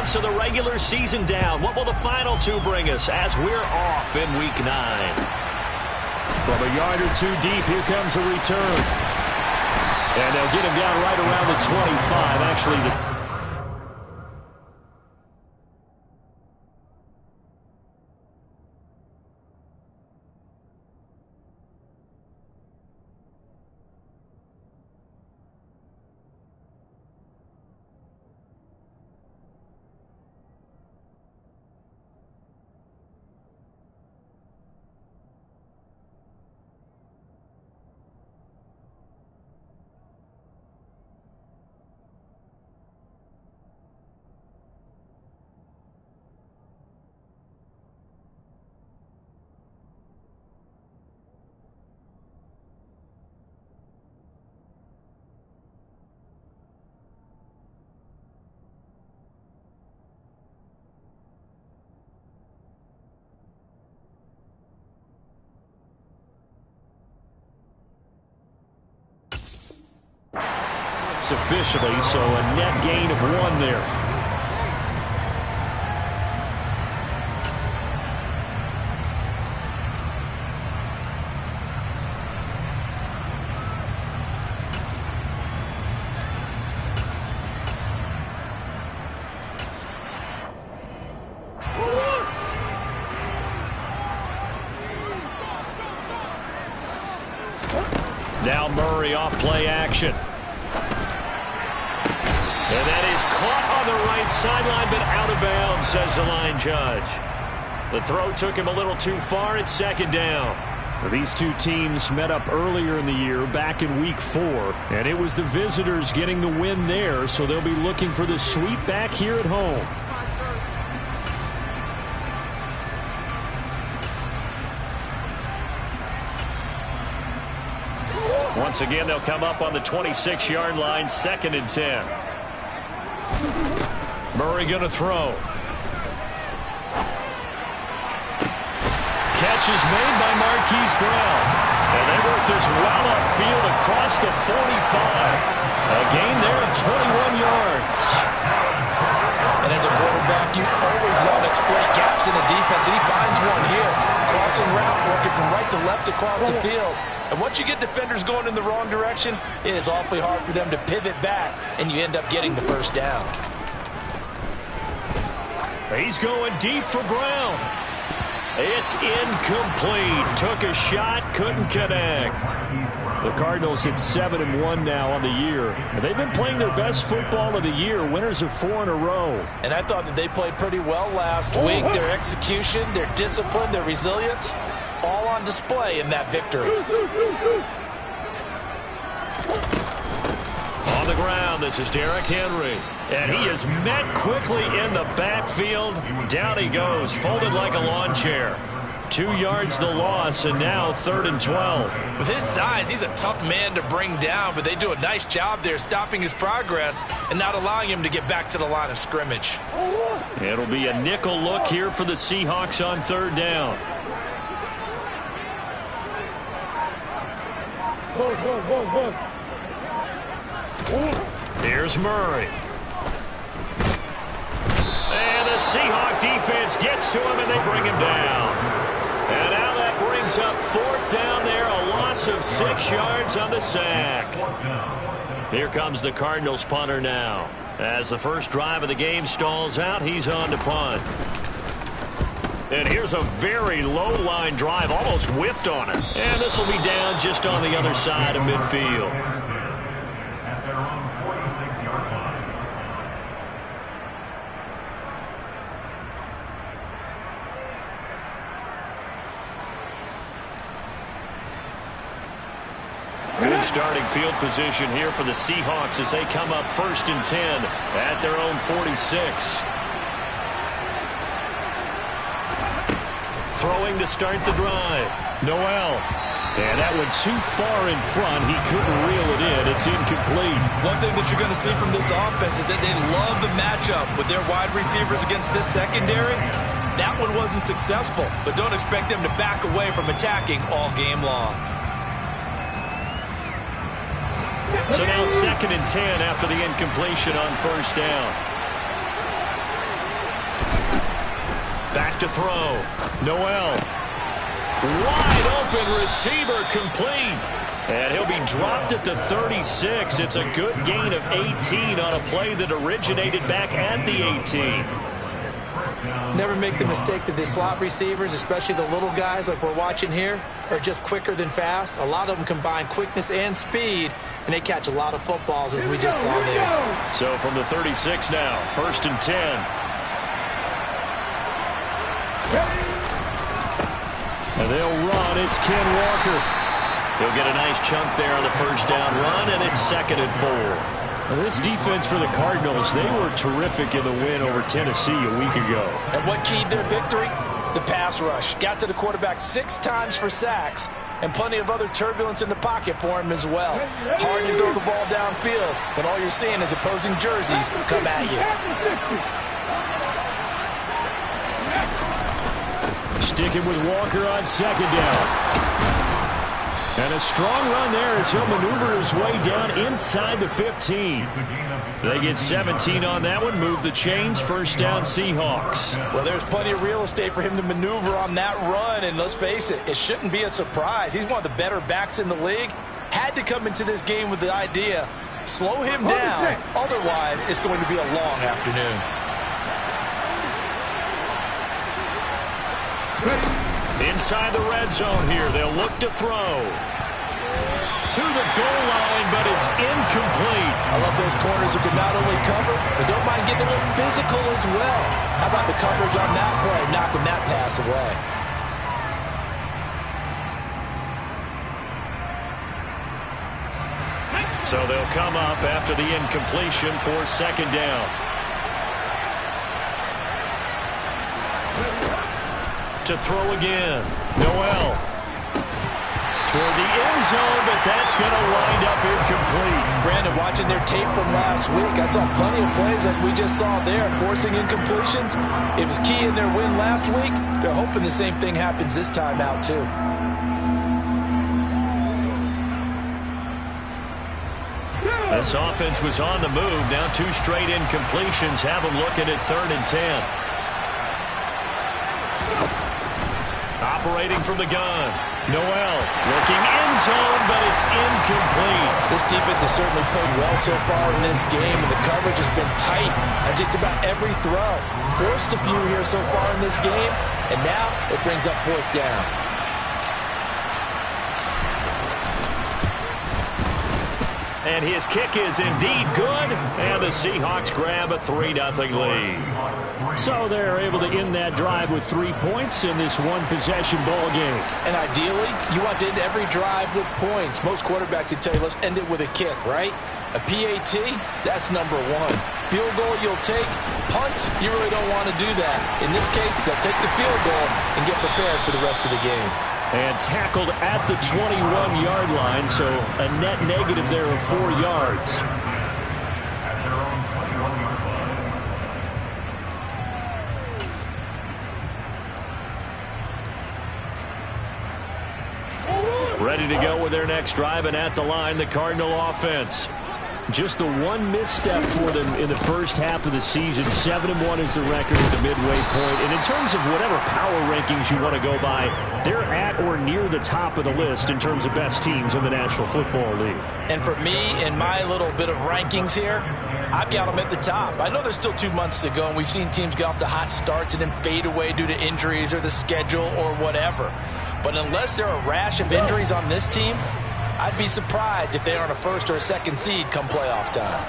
months of the regular season down. What will the final two bring us as we're off in Week 9? From a yard or two deep, here comes a return. And they'll get him down right around the 25. Actually, the officially, so a net gain of 1 there. Now Murray off play action. And that is caught on the right sideline, but out of bounds, says the line judge. The throw took him a little too far. It's second down. Well, these two teams met up earlier in the year, back in Week 4, and it was the visitors getting the win there, so they'll be looking for the sweep back here at home. Once again, they'll come up on the 26-yard line, 2nd and 10. Murray going to throw. Catch is made by Marquise Brown. And they work this well upfield across the 45. A gain there of 21 yards. And as a quarterback, you always want to exploit gaps in the defense, and he finds one here. Crossing route, working from right to left across the field. And once you get defenders going in the wrong direction, it is awfully hard for them to pivot back, and you end up getting the first down. He's going deep for Brown. It's incomplete. Took a shot, couldn't connect. The Cardinals at 7-1 now on the year. They've been playing their best football of the year. Winners of 4 in a row. And I thought that they played pretty well last week. Their execution, their discipline, their resilience, all on display in that victory. On the ground, this is Derrick Henry. And he is met quickly in the backfield. Down he goes, folded like a lawn chair. 2 yards the loss, and now 3rd and 12. With his size, he's a tough man to bring down, but they do a nice job there stopping his progress and not allowing him to get back to the line of scrimmage. It'll be a nickel look here for the Seahawks on 3rd down. Here's Murray. And the Seahawk defense gets to him, and they bring him down. And now that brings up 4th down there, a loss of 6 yards on the sack. Here comes the Cardinals punter now. As the first drive of the game stalls out, he's on to punt. And here's a very low-line drive, almost whiffed on it. And this will be down just on the other side of midfield. Good starting field position here for the Seahawks as they come up 1st and 10 at their own 46. Throwing to start the drive. Noel. And that went too far in front. He couldn't reel it in. It's incomplete. One thing that you're going to see from this offense is that they love the matchup with their wide receivers against this secondary. That one wasn't successful, but don't expect them to back away from attacking all game long. So now 2nd and 10 after the incompletion on 1st down. Back to throw. Noel. Wide open receiver, complete. And he'll be dropped at the 36. It's a good gain of 18 on a play that originated back at the 18. Never make the mistake that the slot receivers, especially the little guys like we're watching here, are just quicker than fast. A lot of them combine quickness and speed, and they catch a lot of footballs, as we just saw there. So from the 36 now, 1st and 10. And they'll run. It's Ken Walker. He'll get a nice chunk there on the first down run, and it's 2nd and 4. Well, this defense for the Cardinals, they were terrific in the win over Tennessee a week ago. And what keyed their victory? The pass rush. Got to the quarterback 6 times for sacks, and plenty of other turbulence in the pocket for him as well. Hard to throw the ball downfield when all you're seeing is opposing jerseys come at you. Sticking with Walker on 2nd down. And a strong run there as he'll maneuver his way down inside the 15. They get 17 on that one, move the chains, 1st down Seahawks. Well, there's plenty of real estate for him to maneuver on that run, and let's face it, it shouldn't be a surprise. He's one of the better backs in the league. Had to come into this game with the idea, slow him down, otherwise it's going to be a long afternoon. Inside the red zone here, they'll look to throw. To the goal line, but it's incomplete. I love those corners who can not only cover, but don't mind getting a little physical as well. How about the coverage on that play, knocking that pass away? So they'll come up after the incompletion for 2nd down. To throw again. Noel. Toward the end zone, but that's going to wind up incomplete. Brandon, watching their tape from last week, I saw plenty of plays like we just saw there, forcing incompletions. It was key in their win last week. They're hoping the same thing happens this time out, too. This offense was on the move. Now 2 straight incompletions have them looking at 3rd and 10. Operating from the gun. Noel looking end zone, but it's incomplete. This defense has certainly played well so far in this game, and the coverage has been tight on just about every throw. Forced a few here so far in this game, and now it brings up 4th down. And his kick is indeed good, and the Seahawks grab a 3-0 lead. So they're able to end that drive with 3 points in this one-possession ball game. And ideally, you want to end every drive with points. Most quarterbacks would tell you, let's end it with a kick, right? A PAT, that's number 1. Field goal you'll take. Punts, you really don't want to do that. In this case, they'll take the field goal and get prepared for the rest of the game. And tackled at the 21-yard line, so a net negative there of 4 yards. Ready to go with their next drive, and at the line, the Cardinal offense. Just the one misstep for them in the first half of the season. 7-1 is the record at the midway point. And in terms of whatever power rankings you want to go by, they're at or near the top of the list in terms of best teams in the National Football League. And for me, in my little bit of rankings here, I've got them at the top. I know there's still 2 months to go, and we've seen teams get off to hot starts and then fade away due to injuries or the schedule or whatever. But unless there are a rash of injuries on this team, I'd be surprised if they aren't a 1st or a 2nd seed come playoff time.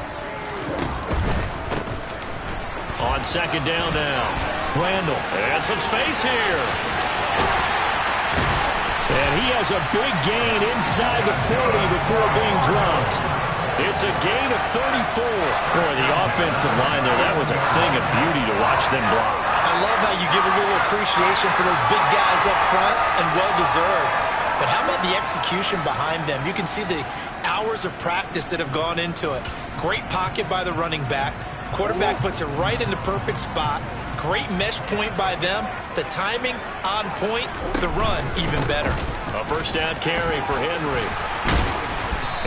On 2nd down now. Randall. And some space here. And he has a big gain inside the 40 before being dropped. It's a gain of 34. Boy, the offensive line there, that was a thing of beauty to watch them block. I love how you give a little appreciation for those big guys up front, and well-deserved. But how about the execution behind them? You can see the hours of practice that have gone into it. Great pocket by the running back. Quarterback puts it right in the perfect spot. Great mesh point by them. The timing on point. The run even better. A 1st down carry for Henry.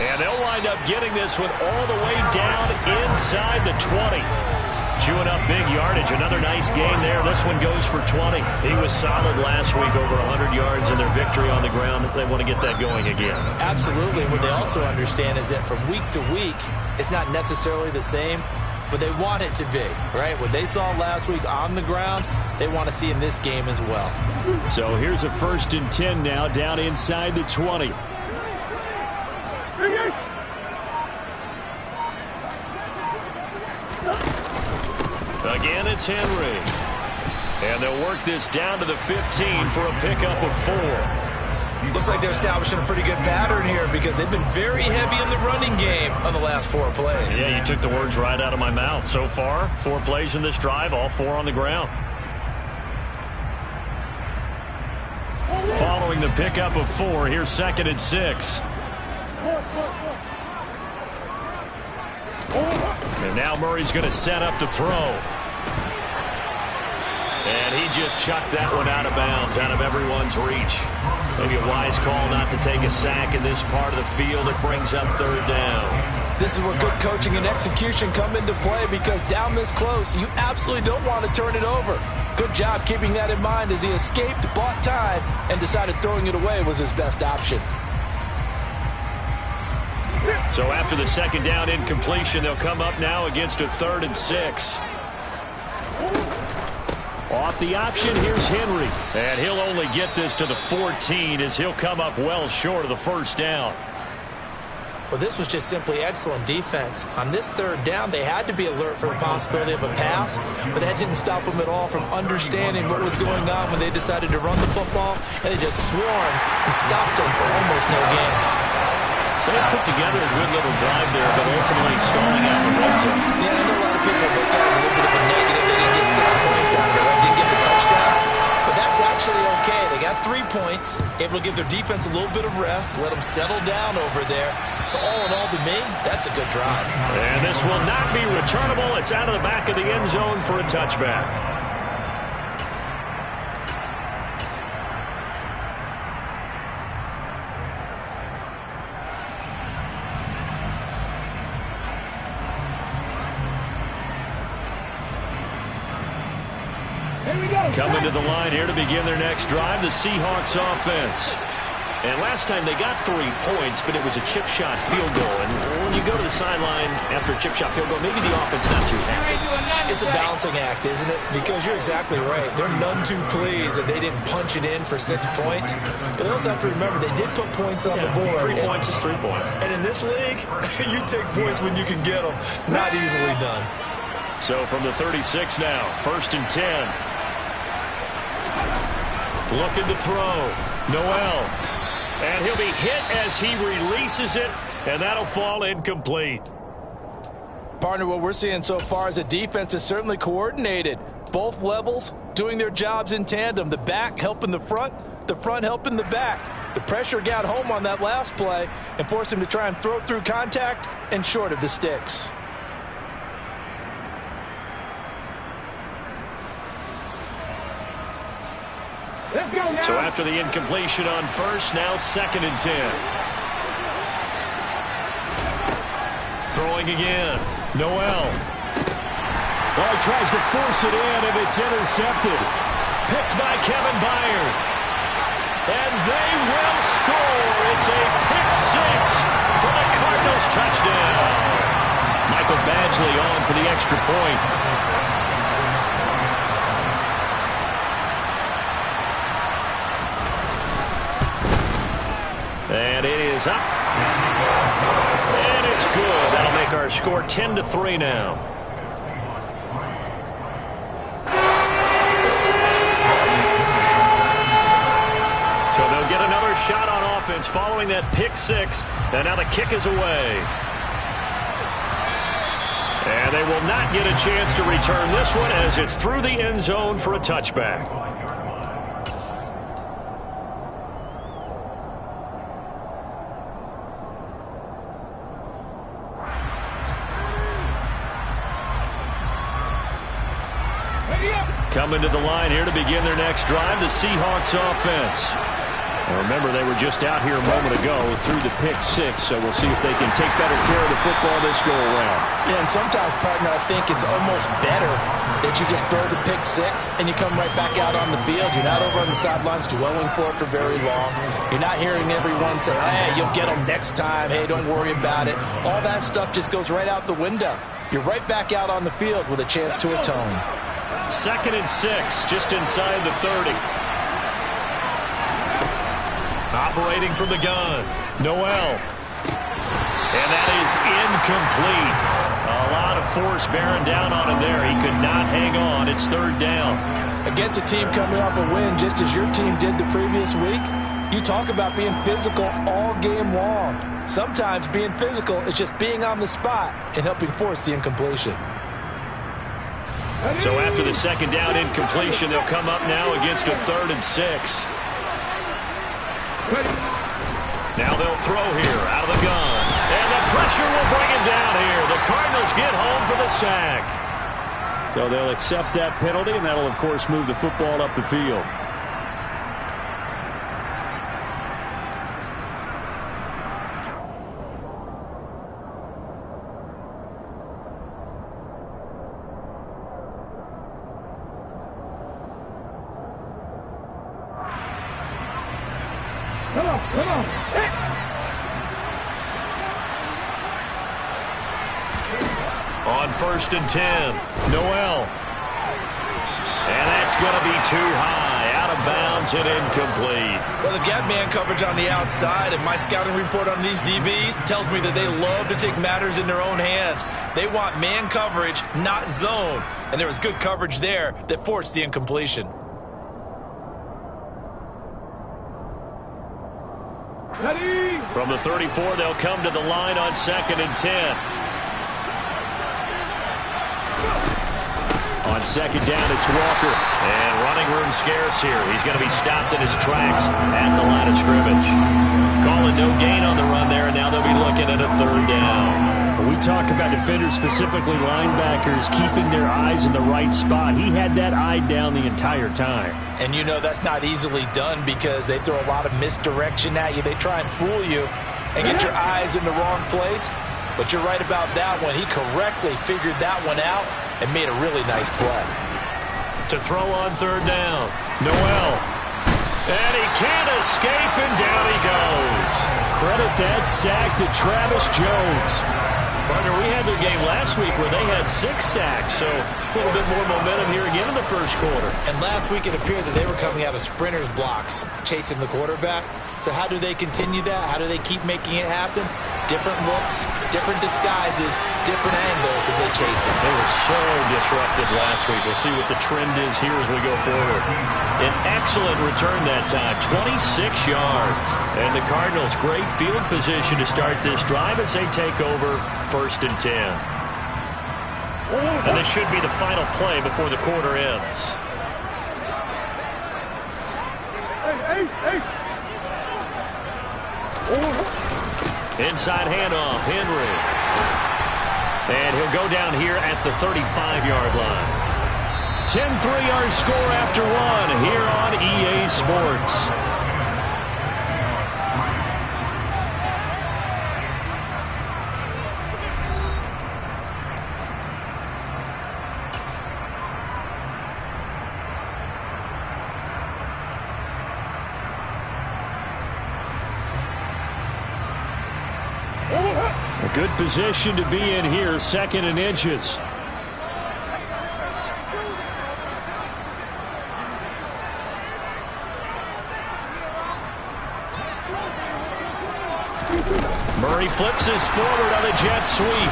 And they'll wind up getting this one all the way down inside the 20. chewing up big yardage. Another nice gain there. This one goes for 20. He was solid last week, over 100 yards in their victory on the ground. They want to get that going again. Absolutely. What they also understand is that from week to week, it's not necessarily the same, but they want it to be, right? What they saw last week on the ground, they want to see in this game as well. So here's a 1st and 10 now, down inside the 20. Again, it's Henry. And they'll work this down to the 15 for a pickup of 4. Looks like they're establishing a pretty good pattern here because they've been very heavy in the running game on the last 4 plays. Yeah, you took the words right out of my mouth. So far, 4 plays in this drive, all 4 on the ground. Following the pickup of 4, here's 2nd and 6. And now Murray's going to set up to throw. And he just chucked that one out of bounds, out of everyone's reach. Maybe a wise call not to take a sack in this part of the field. It brings up 3rd down. This is where good coaching and execution come into play because down this close, you absolutely don't want to turn it over. Good job keeping that in mind as he escaped, bought time, and decided throwing it away was his best option. So after the 2nd down incompletion, they'll come up now against a 3rd and 6. Off the option, here's Henry. And he'll only get this to the 14 as he'll come up well short of the 1st down. Well, this was just simply excellent defense. On this 3rd down, they had to be alert for the possibility of a pass, but that didn't stop them at all from understanding what was going on when they decided to run the football, and they just swarmed and stopped them for almost no gain. So they put together a good little drive there, but ultimately stalling out the red zone. Yeah, I know a lot of people look at it as a little bit of a negative. They didn't get 6 points out of it, right? Didn't get the touchdown. But that's actually okay. They got 3 points, able to give their defense a little bit of rest, let them settle down over there. So all in all, to me, that's a good drive. And this will not be returnable. It's out of the back of the end zone for a touchback. Coming to the line here to begin their next drive, the Seahawks offense. And last time they got 3 points, but it was a chip shot field goal. And when you go to the sideline after a chip shot field goal, maybe the offense not too happy. It's a balancing act, isn't it? Because you're exactly right. They're none too pleased that they didn't punch it in for 6 points. But they also have to remember they did put points on the board. 3 points is 3 points. And in this league, you take points when you can get them. Not easily done. So from the 36 now, 1st and 10. Looking to throw. Noel. And he'll be hit as he releases it, and that'll fall incomplete. Partner, what we're seeing so far is the defense is certainly coordinated. Both levels doing their jobs in tandem. The back helping the front helping the back. The pressure got home on that last play and forced him to try and throw through contact and short of the sticks. So after the incompletion on 1st, now 2nd and 10. Throwing again. Noel. Oh, he tries to force it in, and it's intercepted. Picked by Kevin Byard. And they will score. It's a pick 6 for the Cardinals touchdown. Michael Badgley on for the extra point. And it is up. And it's good. That'll make our score 10-3 now. So they'll get another shot on offense following that pick 6. And now the kick is away. And they will not get a chance to return this one as it's through the end zone for a touchback. Coming to the line here to begin their next drive, the Seahawks offense. Remember, they were just out here a moment ago through the pick six, so we'll see if they can take better care of the football this go-around. Yeah, and sometimes, partner, I think it's almost better that you just throw the pick six and you come right back out on the field. You're not over on the sidelines dwelling for it for very long. You're not hearing everyone say, hey, you'll get them next time. Hey, don't worry about it. All that stuff just goes right out the window. You're right back out on the field with a chance to atone. 2nd and 6, just inside the 30. Operating from the gun, Noel. And that is incomplete. A lot of force bearing down on him there. He could not hang on. It's 3rd down. Against a team coming off a win just as your team did the previous week, you talk about being physical all game long. Sometimes being physical is just being on the spot and helping force the incompletion. So after the 2nd down incompletion, they'll come up now against a 3rd and 6. Now they'll throw here out of the gun. And the pressure will bring him down here. The Cardinals get home for the sack. So they'll accept that penalty, and that'll, of course, move the football up the field. Come on. Hey. On 1st and 10, Noel. And that's going to be too high, out of bounds and incomplete. Well, they've got man coverage on the outside, and my scouting report on these DBs tells me that they love to take matters in their own hands. They want man coverage, not zone. And there was good coverage there that forced the incompletion. Ready. From the 34, they'll come to the line on 2nd and 10. On 2nd down, it's Walker. And running room scarce here. He's going to be stopped in his tracks at the line of scrimmage. Calling no gain on the run there, and now they'll be looking at a 3rd down. When we talk about defenders, specifically linebackers, keeping their eyes in the right spot, he had that eye down the entire time. And you know that's not easily done because they throw a lot of misdirection at you. They try and fool you and get your eyes in the wrong place. But you're right about that one. He correctly figured that one out and made a really nice play. To throw on 3rd down, Noel. And he can't escape, and down he goes. Credit that sack to Travis Jones. Partner, we had their game last week where they had 6 sacks, so a little bit more momentum here again in the 1st quarter. And last week it appeared that they were coming out of sprinters blocks, chasing the quarterback. So how do they continue that? How do they keep making it happen? Different looks, different disguises, different angles that they chase it. They were so disruptive last week. We'll see what the trend is here as we go forward. An excellent return that time, 26 yards. And the Cardinals, great field position to start this drive as they take over 1st and 10. And this should be the final play before the quarter ends. Ace. Inside handoff, Henry. And he'll go down here at the 35-yard line. 10-3-yard score after 1 here on EA Sports. A good position to be in here, 2nd and inches. Murray flips his forward on a jet sweep.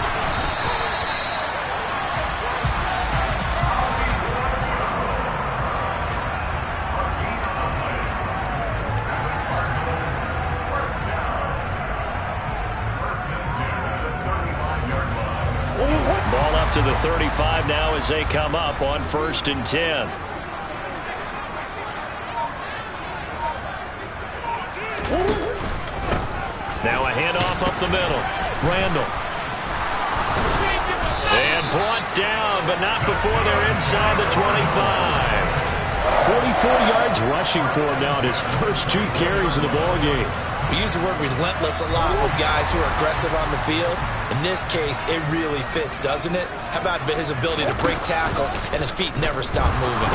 Ball up to the 35 now as they come up on 1st and 10. Now a handoff up the middle. Randall. And brought down, but not before they're inside the 25. 44 yards rushing for him now in his first 2 carries of the ball game. We use the word relentless a lot with guys who are aggressive on the field. In this case, it really fits, doesn't it? How about his ability to break tackles and his feet never stop moving?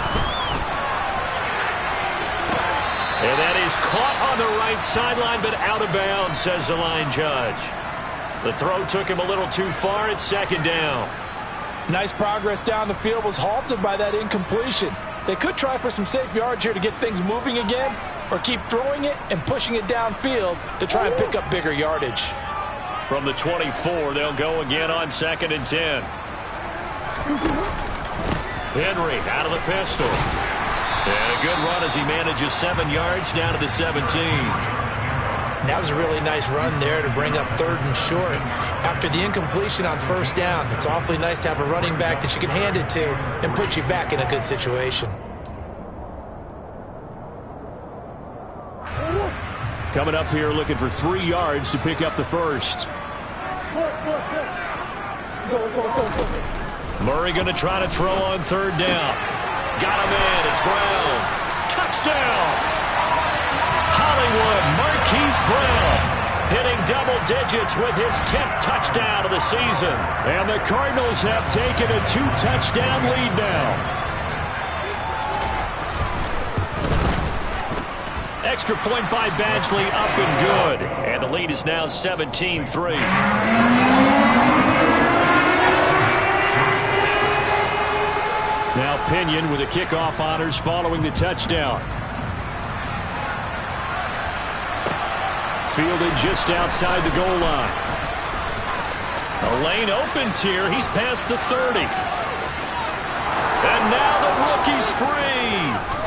And that is caught on the right sideline, but out of bounds, says the line judge. The throw took him a little too far. It's 2nd down. Nice progress down the field was halted by that incompletion. They could try for some safe yards here to get things moving again, or keep throwing it and pushing it downfield to try and pick up bigger yardage. From the 24, they'll go again on 2nd and 10. Henry out of the pistol. And a good run as he manages 7 yards down to the 17. That was a really nice run there to bring up 3rd and short. After the incompletion on 1st down, it's awfully nice to have a running back that you can hand it to and put you back in a good situation. Coming up here looking for 3 yards to pick up the first. Murray going to try to throw on 3rd down. Got him in. It's Brown. Touchdown. Hollywood Marquise Brown hitting double digits with his 10th touchdown of the season. And the Cardinals have taken a 2-touchdown lead now. Extra point by Badgley, up and good. And the lead is now 17-3. Now Pinion with the kickoff honors following the touchdown. Fielded just outside the goal line. A lane opens here. He's past the 30. And now the rookie's free.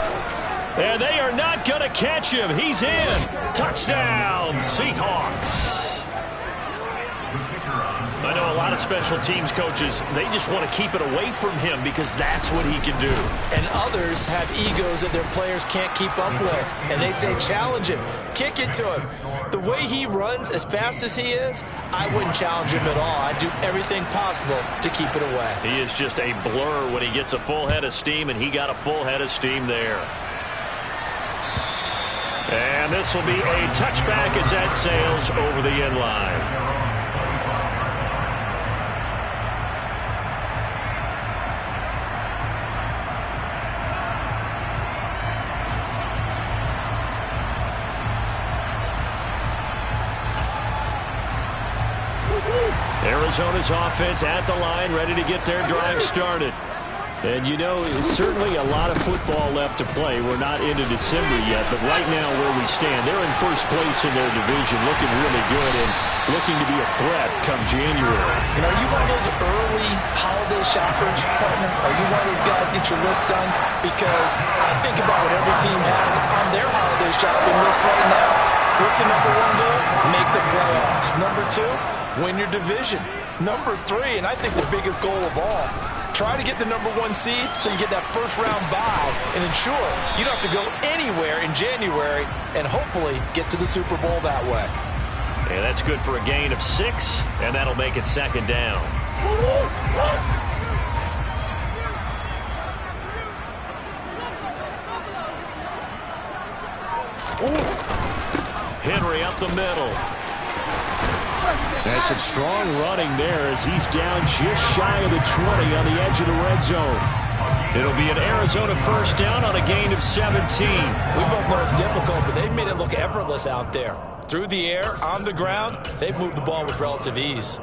And they are not going to catch him. He's in. Touchdown, Seahawks. I know a lot of special teams coaches, they just want to keep it away from him because that's what he can do. And others have egos that their players can't keep up with. And they say challenge him, kick it to him. The way he runs as fast as he is, I wouldn't challenge him at all. I'd do everything possible to keep it away. He is just a blur when he gets a full head of steam, and he got a full head of steam there. And this will be a touchback as that sails over the end line. Arizona's offense at the line, ready to get their drive started. And, you know, it's certainly a lot of football left to play. We're not into December yet, but right now where we stand, they're in first place in their division, looking really good and looking to be a threat come January. And are you one of those early holiday shoppers, partner? Are you one of those guys get your list done? Because I think about what every team has on their holiday shopping list right now. What's the number 1 goal? Make the playoffs. Number 2, win your division. Number 3, and I think the biggest goal of all, try to get the number 1 seed so you get that first-round bye and ensure you don't have to go anywhere in January and hopefully get to the Super Bowl that way. And that's good for a gain of 6, and that'll make it 2nd down. Henry up the middle. There's some strong running there as he's down just shy of the 20 on the edge of the red zone. It'll be an Arizona first down on a gain of 17. We both know it's difficult, but they've made it look effortless out there. Through the air, on the ground, they've moved the ball with relative ease.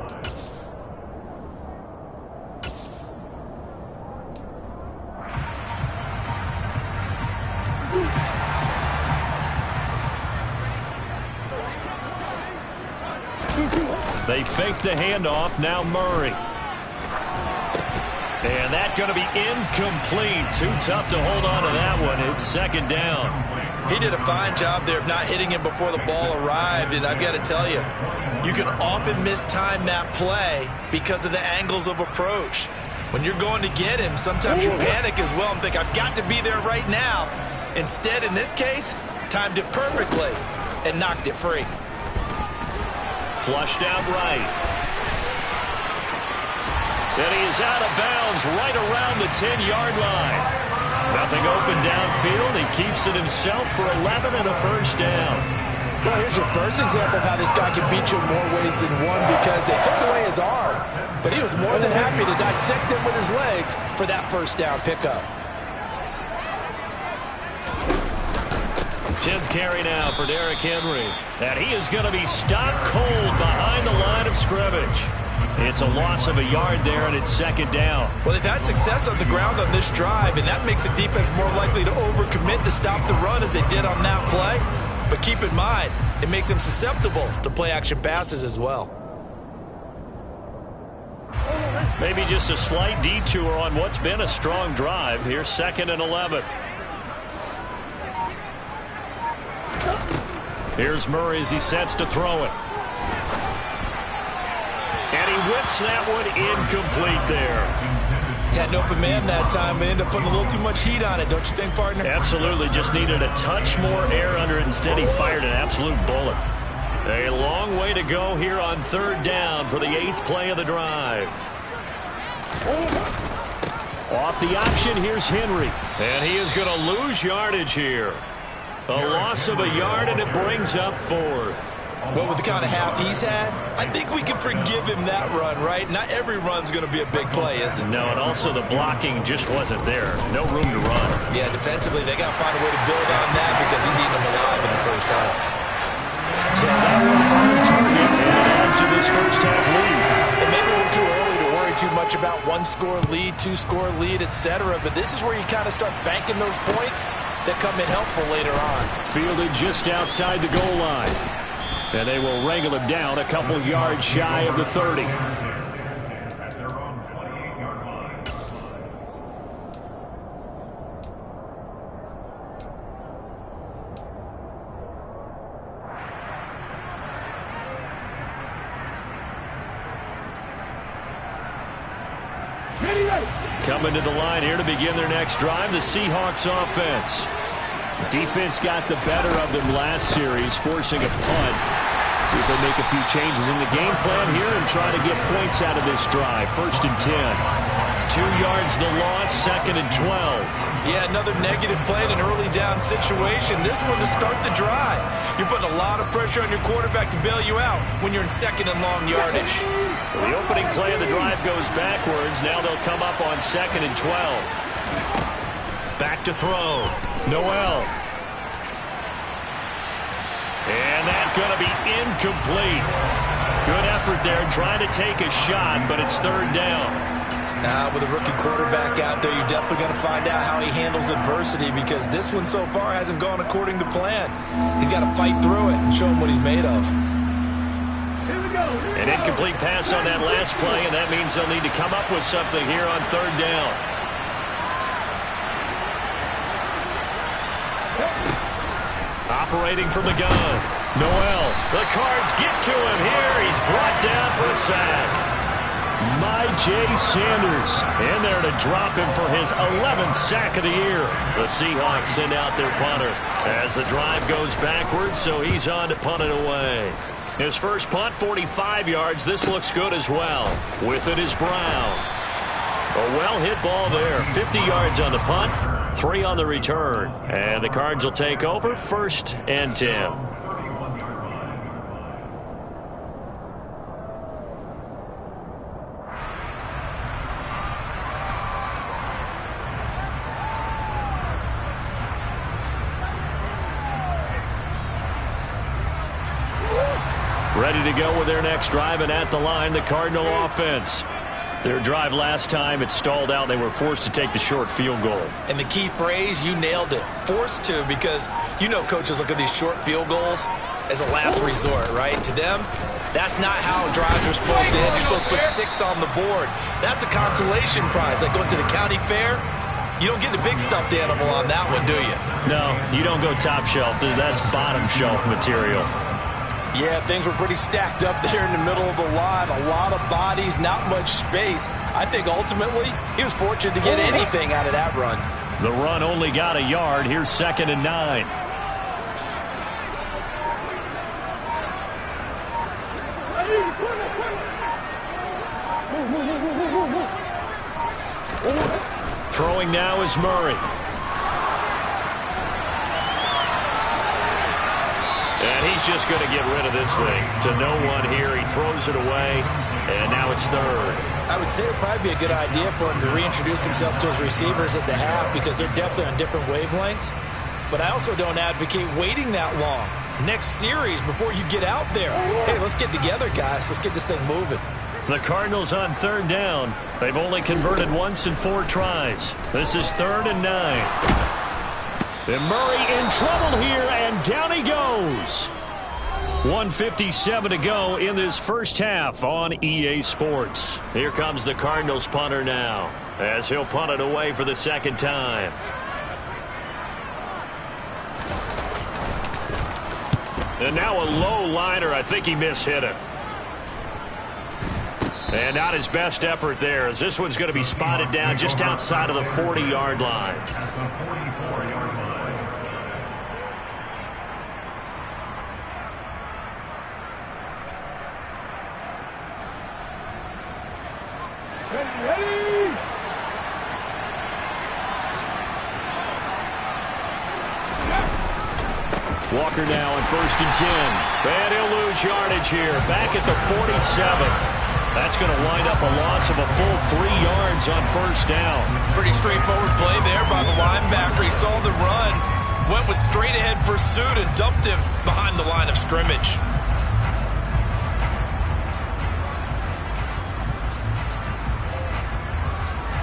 They fake the handoff. Now Murray. And that's going to be incomplete. Too tough to hold on to that one. It's 2nd down. He did a fine job there of not hitting him before the ball arrived. And I've got to tell you, you can often mistime that play because of the angles of approach. When you're going to get him, sometimes you panic as well and think, I've got to be there right now. Instead, in this case, timed it perfectly and knocked it free. Flushed out right. And he is out of bounds right around the 10-yard line. Nothing open downfield. He keeps it himself for 11 and a first down. Well, here's your first example of how this guy can beat you in more ways than one because they took away his arm. But he was more than happy to dissect them with his legs for that first down pickup. 10th carry now for Derrick Henry. And he is going to be stopped cold behind the line of scrimmage. It's a loss of a yard there, and it's second down. Well, they've had success on the ground on this drive, and that makes a defense more likely to overcommit to stop the run as they did on that play. But keep in mind, it makes them susceptible to play-action passes as well. Maybe just a slight detour on what's been a strong drive. Here's 2nd and 11. Here's Murray as he sets to throw it. And he whips that one incomplete there. Had an open man that time, but ended up putting a little too much heat on it, don't you think, partner? Absolutely. Just needed a touch more air under it. Instead, he fired an absolute bullet. A long way to go here on 3rd down for the 8th play of the drive. Off the option, here's Henry. And he is going to lose yardage here. A loss of a yard, and it brings up 4th. Well, with the kind of half he's had, I think we can forgive him that run, right? Not every run's going to be a big play, is it? No, and also the blocking just wasn't there. No room to run. Yeah, defensively, they got to find a way to build on that because he's eating them alive in the first half. So that one on target, and it adds to this first half lead. And maybe we're too early to worry too much about 1-score lead, 2-score lead, etc. But this is where you kind of start banking those points that come in helpful later on. Fielded just outside the goal line. And they will wrangle him down a couple yards shy of the 30. Coming to the line here to begin their next drive, the Seahawks offense. Defense got the better of them last series, forcing a punt. See if they make a few changes in the game plan here and try to get points out of this drive. 1st and 10. 2 yards the loss, 2nd and 12. Yeah, another negative play in an early down situation. This one to start the drive. You're putting a lot of pressure on your quarterback to bail you out when you're in 2nd and long yardage. So the opening play of the drive goes backwards. Now they'll come up on 2nd and 12. Back to throw. Noel. And that's going to be incomplete. Good effort there trying to take a shot, but it's 3rd down. Now, with a rookie quarterback out there, you're definitely going to find out how he handles adversity because this one so far hasn't gone according to plan. He's got to fight through it and show him what he's made of. An incomplete pass on that last play, and that means they'll need to come up with something here on 3rd down. Operating from the gun. Noel. The Cards get to him here. He's brought down for a sack. My Jay Sanders in there to drop him for his 11th sack of the year. The Seahawks send out their punter as the drive goes backwards, so he's on to punt it away. His first punt, 45 yards. This looks good as well. With it is Brown. A well-hit ball there. 50 yards on the punt, 3 on the return. And the Cards will take over 1st and 10. Ready to go with their next drive, and at the line, the Cardinal offense. Their drive last time, it stalled out. They were forced to take the short field goal. And the key phrase, you nailed it. Forced to, because you know coaches look at these short field goals as a last resort, right? To them, that's not how drives are supposed to end. You're supposed to put 6 on the board. That's a consolation prize. Like going to the county fair, you don't get the big stuffed animal on that one, do you? No, you don't go top shelf. That's bottom shelf material. Yeah, things were pretty stacked up there in the middle of the line. A lot of bodies, not much space. I think ultimately he was fortunate to get anything out of that run. The run only got a yard. Here's 2nd and 9. Throwing now is Murray. he's just going to get rid of this thing. To no one here. He throws it away, and now it's third. I would say it would probably be a good idea for him to reintroduce himself to his receivers at the half because they're definitely on different wavelengths. But I also don't advocate waiting that long. Next series before you get out there. Hey, let's get together, guys. Let's get this thing moving. The Cardinals on third down. They've only converted once in 4 tries. This is 3rd and 9. And Murray in trouble here, and down he goes. 1:57 to go in this first half on EA Sports. Here comes the Cardinals punter now, as he'll punt it away for the second time. And now a low liner. I think he mishit it. And not his best effort there, as this one's going to be spotted down just outside of the 40-yard line. Ready! Walker now on 1st and 10. And he'll lose yardage here. Back at the 47. That's going to wind up a loss of a full 3 yards on 1st down. Pretty straightforward play there by the linebacker. He saw the run, went with straight-ahead pursuit, and dumped him behind the line of scrimmage.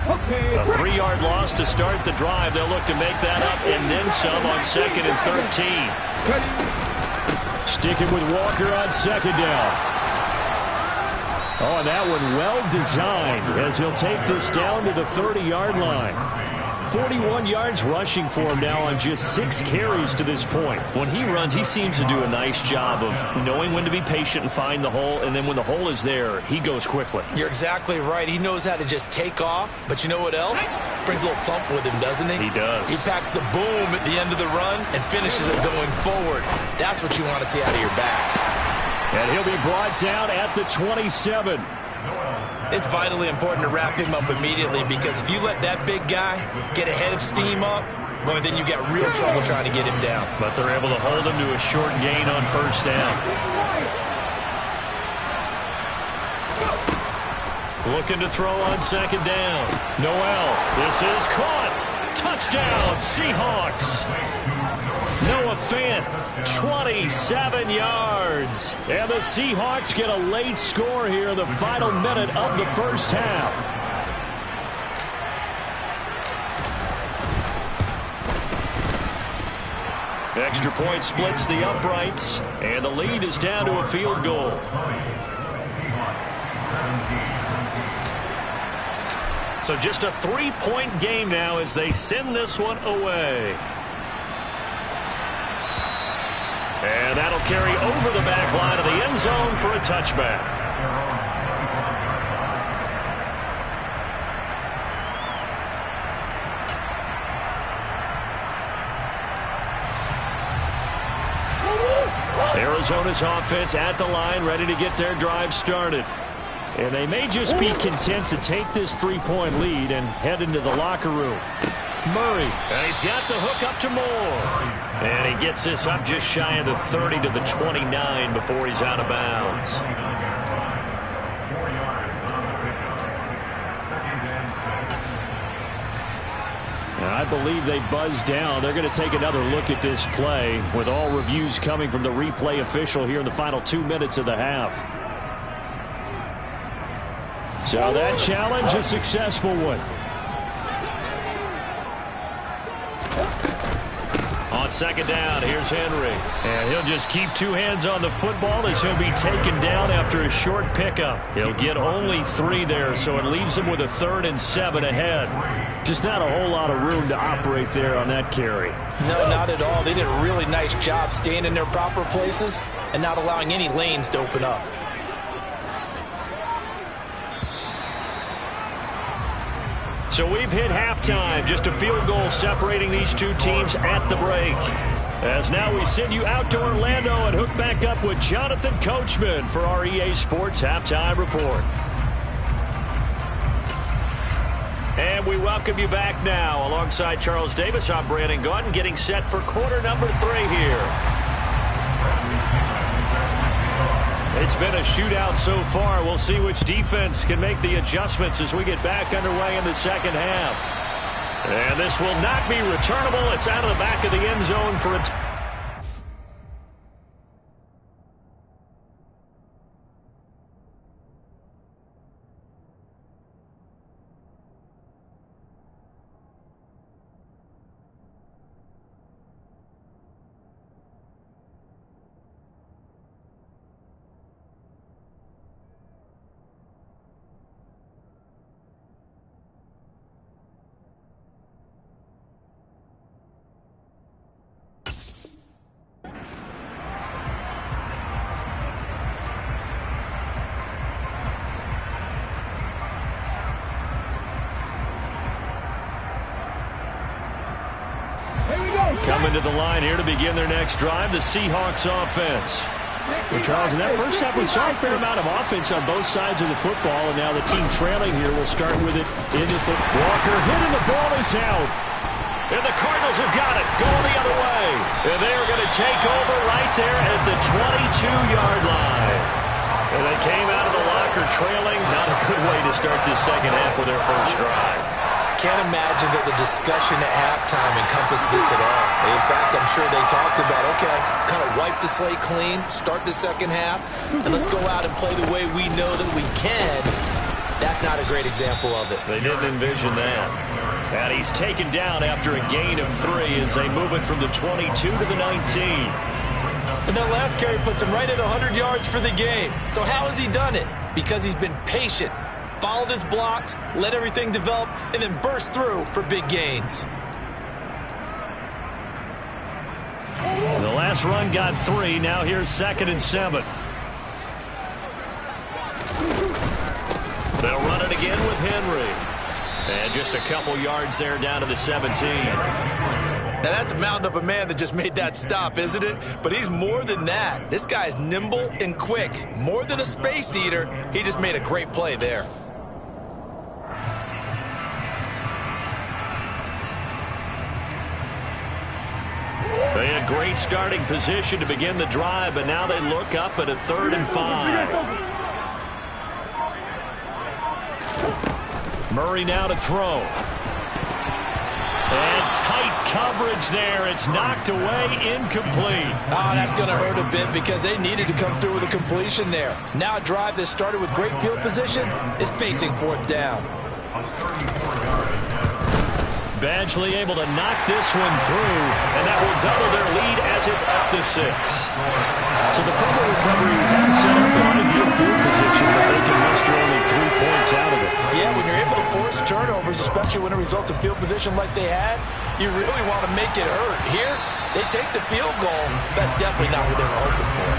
A 3-yard loss to start the drive. They'll look to make that up and then some on 2nd and 13. Sticking with Walker on 2nd down. Oh, and that one well designed as he'll take this down to the 30-yard line. 41 yards rushing for him now on just 6 carries to this point. When he runs, he seems to do a nice job of knowing when to be patient and find the hole, and then when the hole is there, he goes quickly. You're exactly right. He knows how to just take off, but you know what else? Brings a little thump with him, doesn't he? He does. He packs the boom at the end of the run and finishes it going forward. That's what you want to see out of your backs. And he'll be brought down at the 27. It's vitally important to wrap him up immediately because if you let that big guy get a head of steam up, boy, then you got real trouble trying to get him down. But they're able to hold him to a short gain on 1st down. Looking to throw on 2nd down. Noel, this is caught. Touchdown, Seahawks. Noah Fant, 27 yards. And the Seahawks get a late score here in the final minute of the first half. Extra point splits the uprights, and the lead is down to a field goal. So just a 3-point game now as they send this one away. And that'll carry over the back line of the end zone for a touchback. Arizona's offense at the line, ready to get their drive started. And they may just be content to take this 3-point lead and head into the locker room. Murray. And he's got the hook up to Moore. And he gets this up just shy of the 30 to the 29 before he's out of bounds. And I believe they buzzed down. They're going to take another look at this play with all reviews coming from the replay official here in the final 2 minutes of the half. So that challenge, a successful one. On 2nd down, here's Henry. And he'll just keep 2 hands on the football as he'll be taken down after a short pickup. He'll get only 3 there, so it leaves him with a 3rd and 7 ahead. Just not a whole lot of room to operate there on that carry. No, not at all. They did a really nice job staying in their proper places and not allowing any lanes to open up. So we've hit halftime, just a field goal separating these two teams at the break. As now we send you out to Orlando and hook back up with Jonathan Coachman for our EA Sports Halftime Report. And we welcome you back now. Alongside Charles Davis, I'm Brandon Gaudin, getting set for quarter number 3 here. It's been a shootout so far. We'll see which defense can make the adjustments as we get back underway in the second half. And this will not be returnable. It's out of the back of the end zone for a coming to the line here to begin their next drive, the Seahawks offense. Well, Charles, in that first half, we saw a fair amount of offense on both sides of the football, and now the team trailing here will start with it in the football. Walker hit, and the ball is out. And the Cardinals have got it, going the other way. And they're going to take over right there at the 22-yard line. And they came out of the locker trailing. Not a good way to start this second half with their first drive. Can't imagine that the discussion at halftime encompassed this at all. In fact, I'm sure they talked about, okay, kind of wipe the slate clean, start the second half, and let's go out and play the way we know that we can. That's not a great example of it. They didn't envision that. And he's taken down after a gain of 3 as they move it from the 22 to the 19. And that last carry puts him right at 100 yards for the game. So how has he done it? Because he's been patient, followed his blocks, let everything develop, and then burst through for big gains. The last run got 3. Now here's 2nd and 7. They'll run it again with Henry. And just a couple yards there down to the 17. Now that's a mountain of a man that just made that stop, isn't it? But he's more than that. This guy's nimble and quick. More than a space eater, he just made a great play there. They had great starting position to begin the drive, but now they look up at a 3rd and 5. Murray now to throw. And tight coverage there. It's knocked away, incomplete. Oh, that's going to hurt a bit because they needed to come through with a completion there. Now a drive that started with great field position is facing 4th down. Badgley able to knock this one through, and that will double their lead as it's up to 6. So the fumble recovery has set up an ideal field position, but they can muster only 3 points out of it. Yeah, when you're able to force turnovers, especially when it results in field position like they had, you really want to make it hurt. Here, they take the field goal. That's definitely not what they were hoping for.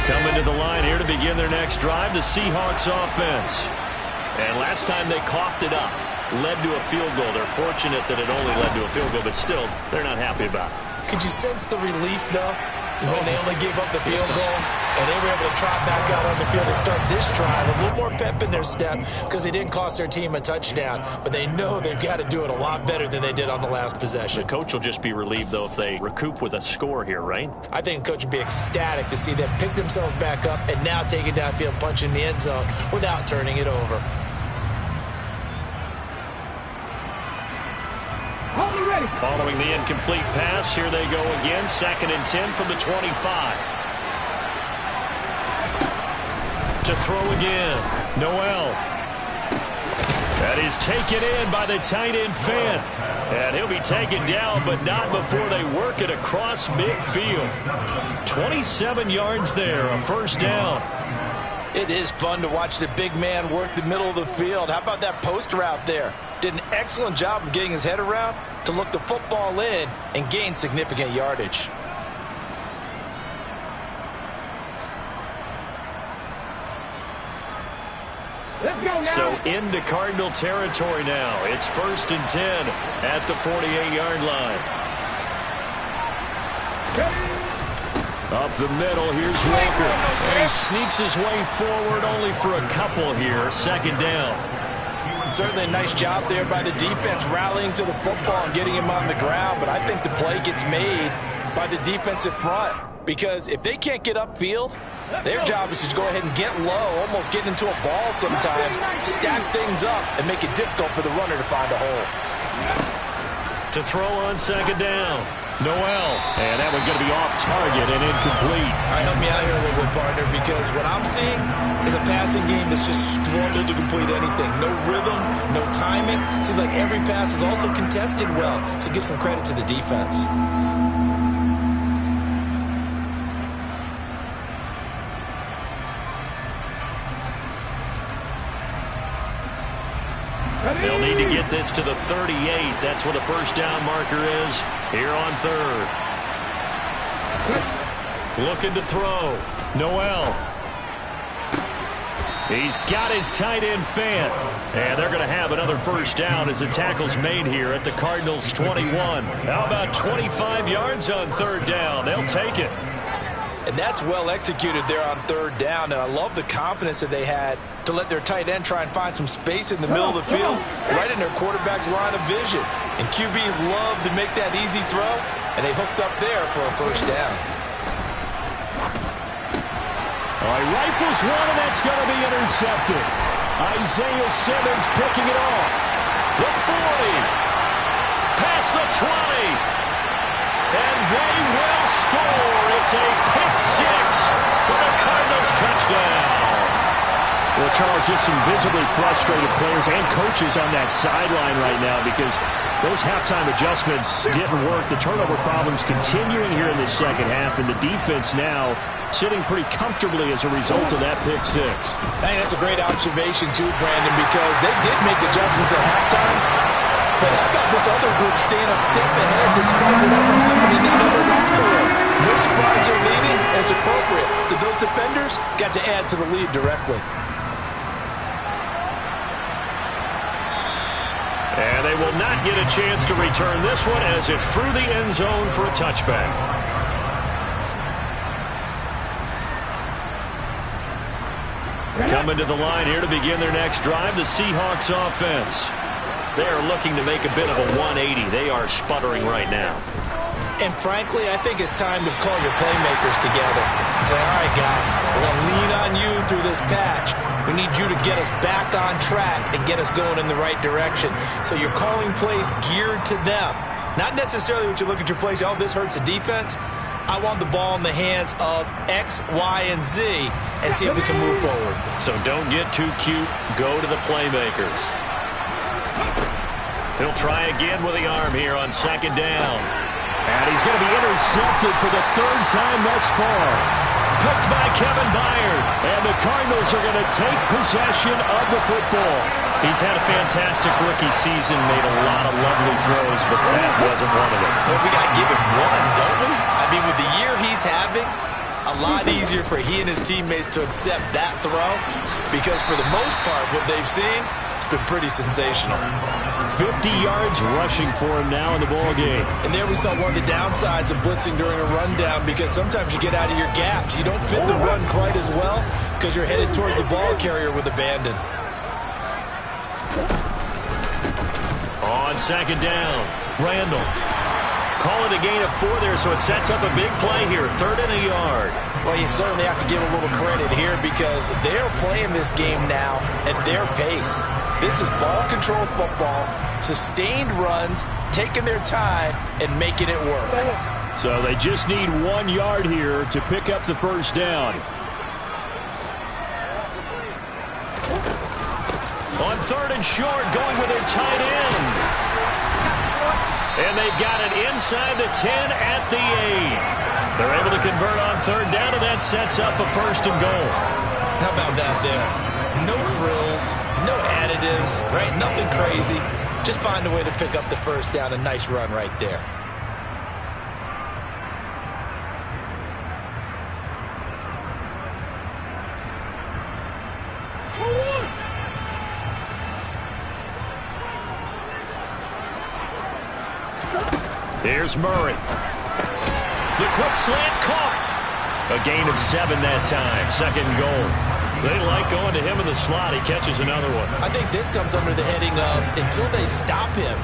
Coming to the line here to begin their next drive, the Seahawks offense. And last time they coughed it up, led to a field goal. They're fortunate that it only led to a field goal, but still, they're not happy about it. Could you sense the relief, though, when they only gave up the field goal and they were able to trot back out on the field and start this drive? A little more pep in their step because they didn't cost their team a touchdown, but they know they've got to do it a lot better than they did on the last possession. The coach will just be relieved, though, if they recoup with a score here, right? I think the coach would be ecstatic to see them pick themselves back up and now take it downfield, punch in the end zone without turning it over. Following the incomplete pass, here they go again. 2nd and 10 from the 25. To throw again. Noel. That is taken in by the tight end Fant. And he'll be taken down, but not before they work it across midfield. 27 yards there, a 1st down. It is fun to watch the big man work the middle of the field. How about that post route there? Did an excellent job of getting his head around to look the football in and gain significant yardage. So into Cardinal territory now. It's 1st and 10 at the 48-yard line. Up the middle, here's Walker. And he sneaks his way forward only for a couple here. Second down. Certainly a nice job there by the defense rallying to the football and getting him on the ground. But I think the play gets made by the defensive front. Because if they can't get upfield, their job is to go ahead and get low, almost get into a ball sometimes, stack things up, and make it difficult for the runner to find a hole. To throw on second down. Noel. And that one going to be off target and incomplete. All right, help me out here a little bit, partner, because what I'm seeing is a passing game that's just struggled to complete anything. No rhythm, no timing. Seems like every pass is also contested well, so give some credit to the defense. They'll need to get this to the 38. That's what a first down marker is here on third. Looking to throw. Noel. He's got his tight end Fant. And they're going to have another first down as the tackle's made here at the Cardinals' 21. How about 25 yards on third down? They'll take it. And that's well executed there on third down. And I love the confidence that they had to let their tight end try and find some space in the middle of the field, right in their quarterback's line of vision. And QBs love to make that easy throw, and they hooked up there for a first down. All right, rifles one, and that's going to be intercepted. Isaiah Simmons picking it off. The 40. Past the 20. And they will score. It's a pick six for the Cardinals touchdown. Well, Charles, just some visibly frustrated players and coaches on that sideline right now because those halftime adjustments didn't work. The turnover problems continuing here in the second half, and the defense now sitting pretty comfortably as a result of that pick six. I think that's a great observation, too, Brandon, because they did make adjustments at halftime. But how about this other group staying a step ahead despite whatever happened in that other locker room? No surprise they're leading, and it's appropriate that those defenders got to add to the lead directly. And they will not get a chance to return this one as it's through the end zone for a touchback. Coming to the line here to begin their next drive, the Seahawks offense. They are looking to make a bit of a 180. They are sputtering right now. And frankly, I think it's time to call your playmakers together and say, all right, guys, we're going to lean on you through this patch. We need you to get us back on track and get us going in the right direction. So you're calling plays geared to them. Not necessarily what you look at your plays, oh, this hurts the defense. I want the ball in the hands of X, Y, and Z and see if we can move forward. So don't get too cute. Go to the playmakers. He'll try again with the arm here on second down. And he's going to be intercepted for the third time thus far. Picked by Kevin Byard. And the Cardinals are going to take possession of the football. He's had a fantastic rookie season, made a lot of lovely throws, but that wasn't one of them. Well, we got to give him one, don't we? I mean, with the year he's having, a lot easier for he and his teammates to accept that throw because for the most part, what they've seen, it's been pretty sensational. 50 yards rushing for him now in the ball game. And there we saw one of the downsides of blitzing during a rundown because sometimes you get out of your gaps. You don't fit the run quite as well because you're headed towards the ball carrier with abandon. On second down, Randall. Call it a gain of 4 there, so it sets up a big play here. 3rd and a yard. Well, you certainly have to give a little credit here because they're playing this game now at their pace. This is ball control football, sustained runs, taking their time, and making it work. So they just need 1 yard here to pick up the first down. On 3rd and short, going with their tight end. And they've got it inside the 10 at the 8. They're able to convert on 3rd down, and that sets up a 1st and goal. How about that there? No frills, no additives, right? Nothing crazy. Just find a way to pick up the first down. A nice run right there. Here's Murray. The quick slant caught. A gain of 7 that time. Second goal. They like going to him in the slot. He catches another one. I think this comes under the heading of until they stop him,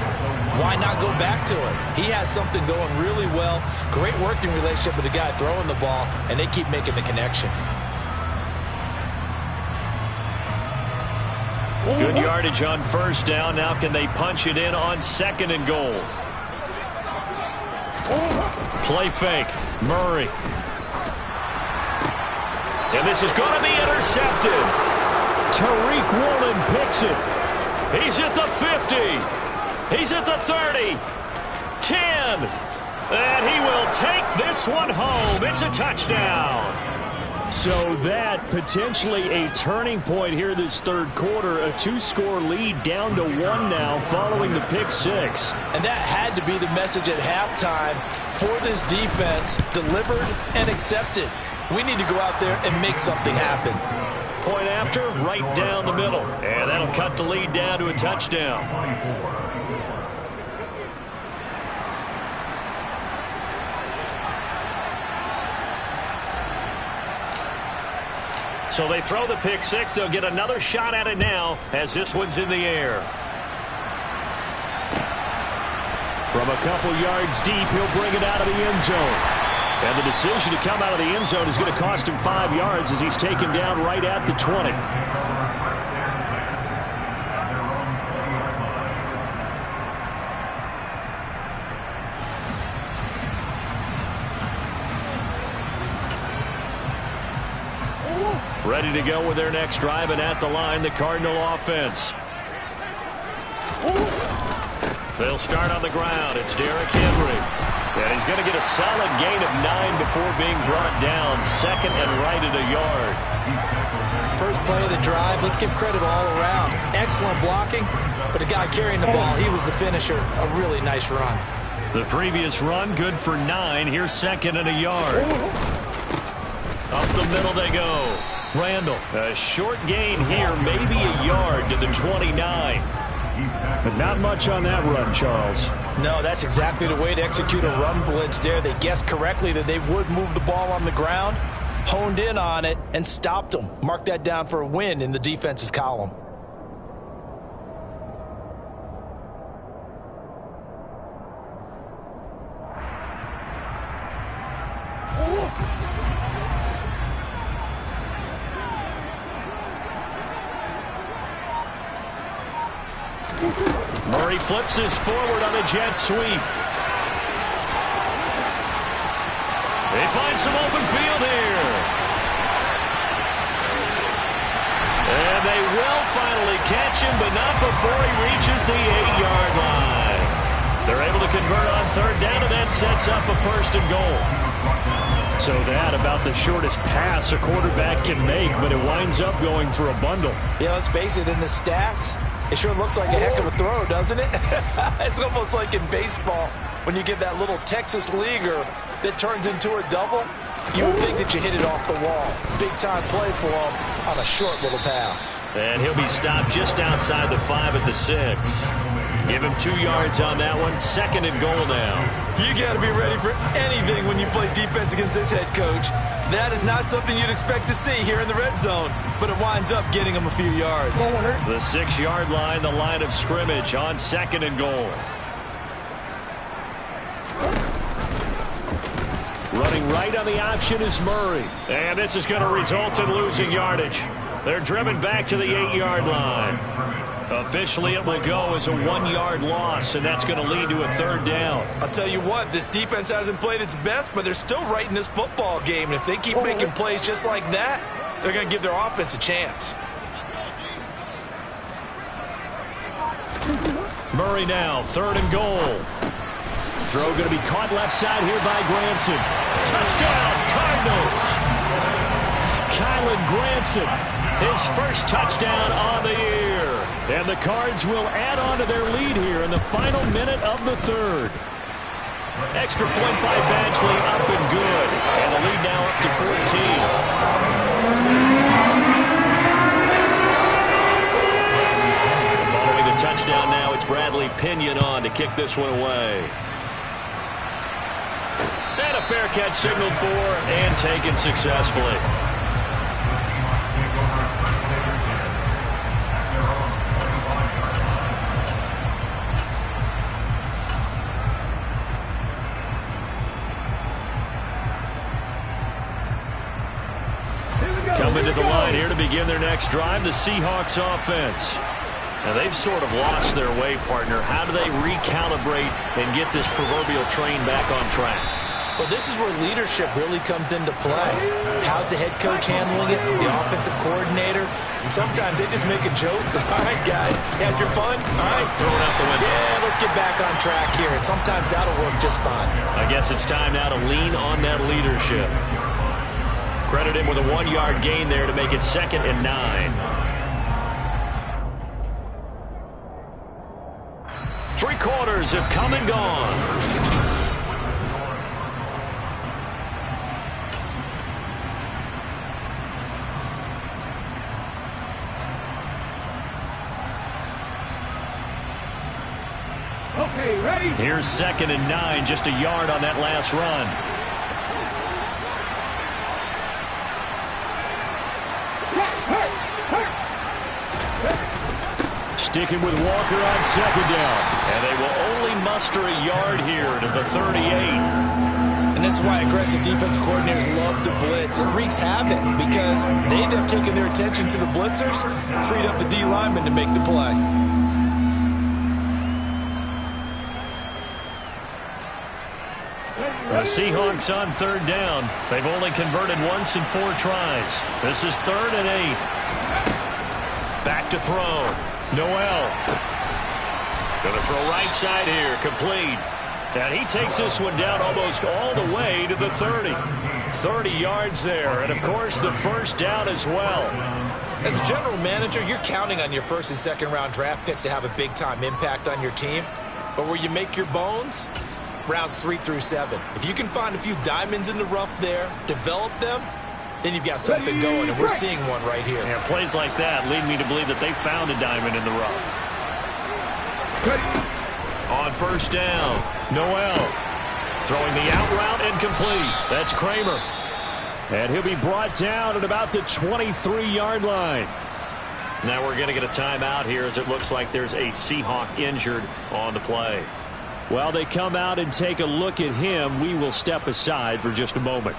why not go back to it? He has something going really well. Great working relationship with the guy throwing the ball, and they keep making the connection. Good yardage on first down. Now can they punch it in on second and goal? Play fake. Murray. And this is going to be intercepted. Tariq Woolen picks it. He's at the 50. He's at the 30. 10. And he will take this one home. It's a touchdown. So that potentially a turning point here this third quarter. A 2-score lead down to 1 now following the pick 6. And that had to be the message at halftime for this defense. Delivered and accepted. We need to go out there and make something happen. Point after, right down the middle. And that'll cut the lead down to a touchdown. So they throw the pick 6. They'll get another shot at it now as this one's in the air. From a couple yards deep, he'll bring it out of the end zone. And the decision to come out of the end zone is going to cost him 5 yards as he's taken down right at the 20. Ready to go with their next drive, and at the line, the Cardinal offense. They'll start on the ground. It's Derrick Henry. And he's going to get a solid gain of 9 before being brought down. Second and right at a yard. First play of the drive. Let's give credit all around. Excellent blocking, but the guy carrying the ball, he was the finisher. A really nice run. The previous run, good for 9. Here's second and a yard. Up the middle they go. Randall, a short gain here, maybe a yard to the 29. But not much on that run, Charles. No, that's exactly the way to execute a run blitz there. They guessed correctly that they would move the ball on the ground, honed in on it, and stopped them. Mark that down for a win in the defense's column. Murray flips this forward on a jet sweep. They find some open field here. And they will finally catch him, but not before he reaches the 8-yard line. They're able to convert on third down, and that sets up a first and goal. So that about the shortest pass a quarterback can make, but it winds up going for a bundle. Yeah, let's face it, in the stats, it sure looks like a heck of a throw, doesn't it? It's almost like in baseball when you get that little Texas leaguer that turns into a double. You would think that you hit it off the wall. Big-time play for him on a short little pass. And he'll be stopped just outside the 5 at the 6. Give him 2 yards on that one. Second and goal now. You got to be ready for anything when you play defense against this head coach. That is not something you'd expect to see here in the red zone, but it winds up getting him a few yards. The 6-yard line, the line of scrimmage on second and goal. Running right on the option is Murray. And this is going to result in losing yardage. They're driven back to the 8-yard line. Officially, it will go as a 1-yard loss, and that's going to lead to a third down. I'll tell you what, this defense hasn't played its best, but they're still right in this football game. And if they keep making plays just like that, they're going to give their offense a chance. Murray now, third and goal. Throw going to be caught left side here by Granson. Touchdown, Cardinals! Kylan Granson, his first touchdown on the year. And the Cards will add on to their lead here in the final minute of the third. Extra point by Badgley, up and good. And the lead now up to 14. Following the touchdown now, it's Bradley Pinion on to kick this one away. And a fair catch signaled for and taken successfully. Coming to the line here to begin their next drive, the Seahawks offense. Now, they've sort of lost their way, partner. How do they recalibrate and get this proverbial train back on track? Well, this is where leadership really comes into play. How's the head coach handling it? The offensive coordinator? Sometimes they just make a joke. All right, guys, had your fun? All right. Throw it out the window. Yeah, let's get back on track here. And sometimes that'll work just fine. I guess it's time now to lean on that leadership. Credit him with a 1-yard gain there to make it 2nd and 9. 3 quarters have come and gone. Okay, ready? Here's 2nd and 9, just a yard on that last run. Sticking with Walker on 2nd down. And they will only muster a yard here to the 38. And this is why aggressive defense coordinators love to blitz. It wreaks havoc because they end up taking their attention to the blitzers, freed up the D lineman to make the play. The Seahawks on 3rd down. They've only converted once in 4 tries. This is 3rd and 8. Back to throw. Noel. Going to throw right side here. Complete. And he takes this one down almost all the way to the 30. 30 yards there. And, of course, the first down as well. As a general manager, you're counting on your 1st and 2nd round draft picks to have a big-time impact on your team. But where you make your bones, rounds 3 through 7. If you can find a few diamonds in the rough there, develop them, then you've got something going, and we're seeing one right here. Yeah, plays like that lead me to believe that they found a diamond in the rough. On 1st down, Noel throwing the out route incomplete. That's Kramer. And he'll be brought down at about the 23-yard line. Now we're going to get a timeout here as it looks like there's a Seahawk injured on the play. While they come out and take a look at him, we will step aside for just a moment.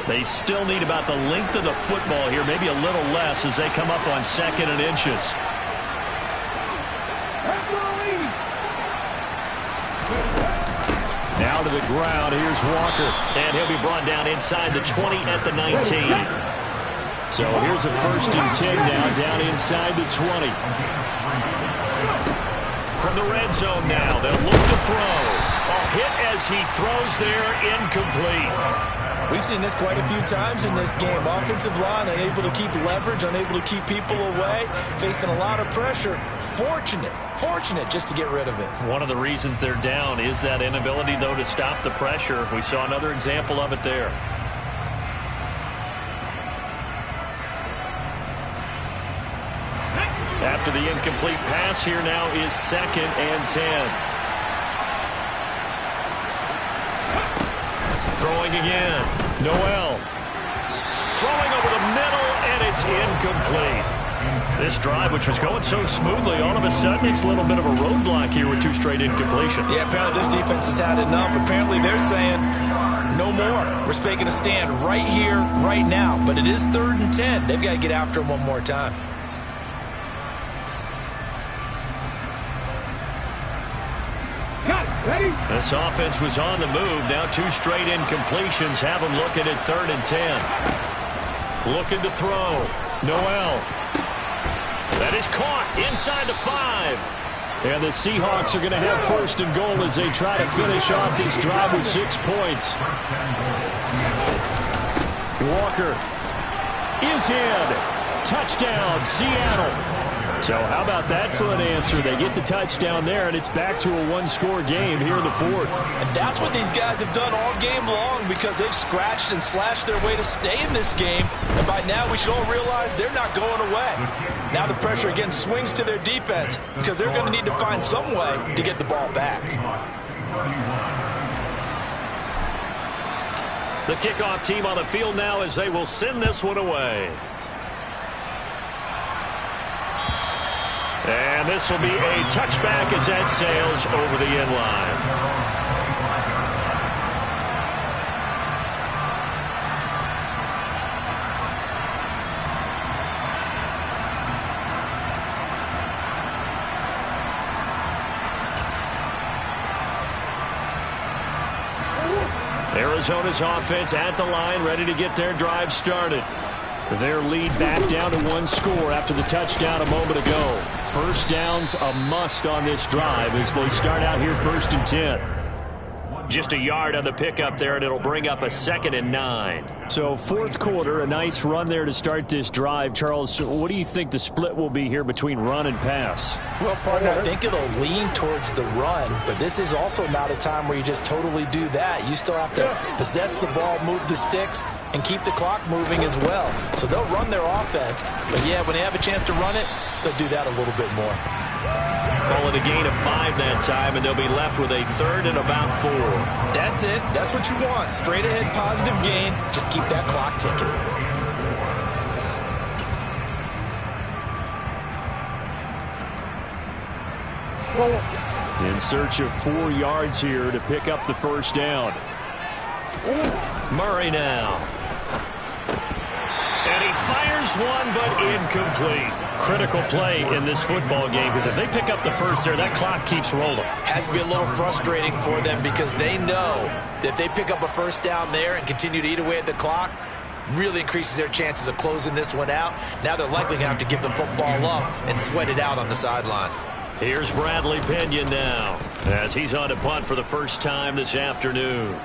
They still need about the length of the football here, maybe a little less as they come up on 2nd and inches. Now to the ground, here's Walker. And he'll be brought down inside the 20 at the 19. So here's a 1st and 10 now, down inside the 20. From the red zone now, they'll look to throw. A hit as he throws there, incomplete. We've seen this quite a few times in this game. Offensive line unable to keep leverage, unable to keep people away, facing a lot of pressure. Fortunate just to get rid of it. One of the reasons they're down is that inability, though, to stop the pressure. We saw another example of it there. After the incomplete pass, here now is 2nd and 10. Throwing again. Noel. Throwing over the middle, and it's incomplete. This drive, which was going so smoothly, all of a sudden it's a little bit of a roadblock here with 2 straight incompletions. Yeah, apparently this defense has had enough. Apparently they're saying no more. We're making a stand right here, right now. But it is 3rd and 10. They've got to get after him one more time. This offense was on the move. Now 2 straight incompletions have them looking at 3rd and 10. Looking to throw. Noel. That is caught inside the 5. And the Seahawks are going to have 1st and goal as they try to finish off this drive with 6 points. Walker is in. Touchdown, Seattle. So how about that for an answer? They get the touchdown there, and it's back to a one-score game here in the fourth. And that's what these guys have done all game long because they've scratched and slashed their way to stay in this game. And by now, we should all realize they're not going away. Now the pressure again swings to their defense because they're going to need to find some way to get the ball back. The kickoff team on the field now as they will send this one away. And this will be a touchback as that sails over the end line. Arizona's offense at the line, ready to get their drive started. Their lead back down to one score after the touchdown a moment ago. First down's a must on this drive as they start out here 1st and 10. Just a yard on the pickup there, and it'll bring up a 2nd and 9. So fourth quarter, a nice run there to start this drive. Charles, what do you think the split will be here between run and pass? Well, partner, I think it'll lean towards the run, but this is also not a time where you just totally do that. You still have to possess the ball, move the sticks, and keep the clock moving as well. So they'll run their offense, but yeah, when they have a chance to run it, they'll do that a little bit more. Call it a gain of 5 that time, and they'll be left with a 3rd and about 4. That's it. That's what you want. Straight ahead positive gain. Just keep that clock ticking. In search of 4 yards here to pick up the first down. Murray now. And he fires one, but incomplete. Critical play in this football game because if they pick up the first there, that clock keeps rolling. Has to be a little frustrating for them because they know that if they pick up a first down there and continue to eat away at the clock, really increases their chances of closing this one out. Now they're likely going to have to give the football up and sweat it out on the sideline. Here's Bradley Pinion now as he's on to punt for the first time this afternoon.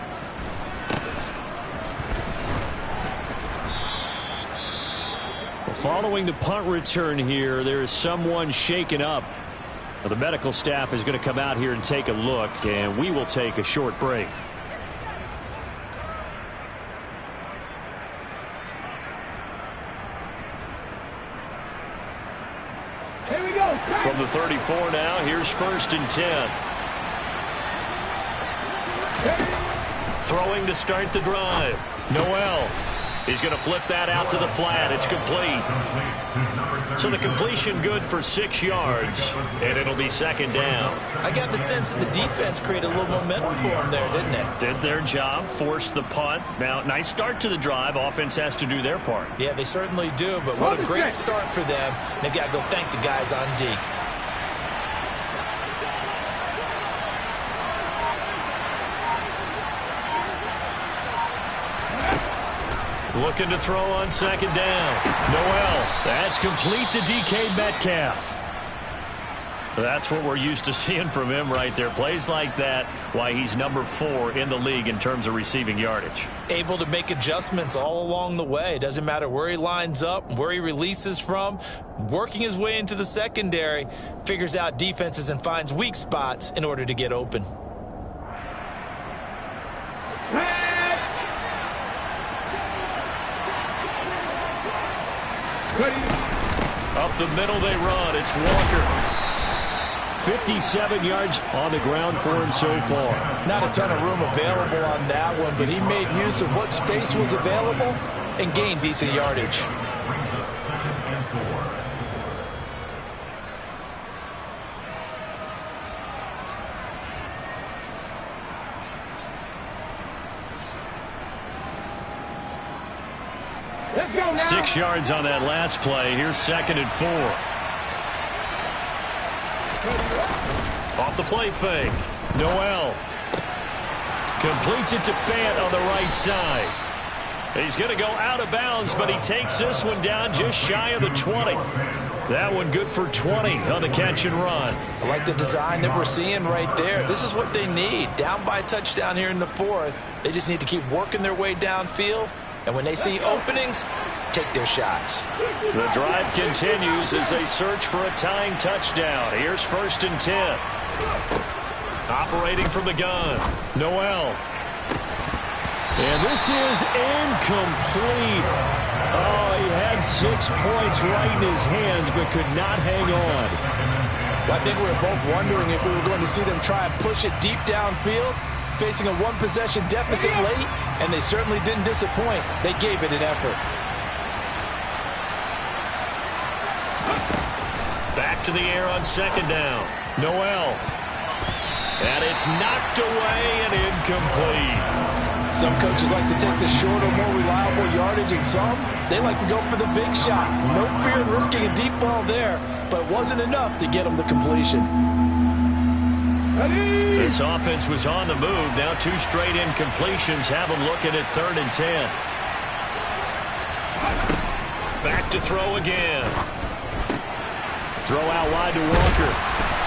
Following the punt return here, there is someone shaken up. The medical staff is going to come out here and take a look, and we will take a short break. Here we go. From the 34 now, here's 1st and 10. Throwing to start the drive. Noel. He's going to flip that out to the flat. It's complete. So the completion good for 6 yards, and it'll be 2nd down. I got the sense that the defense created a little momentum for them there, didn't they? Did their job, forced the punt. Now, nice start to the drive. Offense has to do their part. Yeah, they certainly do, but what a great start for them. They've got to go thank the guys on D. Looking to throw on 2nd down. Noel, that's complete to DK Metcalf. That's what we're used to seeing from him right there. Plays like that, why he's number 4 in the league in terms of receiving yardage. Able to make adjustments all along the way. Doesn't matter where he lines up, where he releases from. Working his way into the secondary, figures out defenses and finds weak spots in order to get open. Up the middle they run. It's Walker. 57 yards on the ground for him so far. Not a ton of room available on that one, but he made use of what space was available and gained decent yardage. Let's go now. 6 yards on that last play. Here's 2nd and 4. Off the play fake. Noel completes it to Fant on the right side. He's going to go out of bounds, but he takes this one down just shy of the 20. That one good for 20 on the catch and run. I like the design that we're seeing right there. This is what they need. Down by a touchdown here in the 4th. They just need to keep working their way downfield. And when they see openings, take their shots. The drive continues as they search for a tying touchdown. Here's 1st and 10. Operating from the gun, Noel. And this is incomplete. Oh, he had 6 points right in his hands, but could not hang on. Well, I think we were both wondering if we were going to see them try and push it deep downfield, facing a 1-possession deficit late, and they certainly didn't disappoint. They gave it an effort. Back to the air on 2nd down. Noel. And it's knocked away and incomplete. Some coaches like to take the shorter, more reliable yardage, and some, they like to go for the big shot. No fear in risking a deep ball there, but it wasn't enough to get them the completion. This offense was on the move. Now 2 straight incompletions have them looking at 3rd and 10. Back to throw again. Throw out wide to Walker.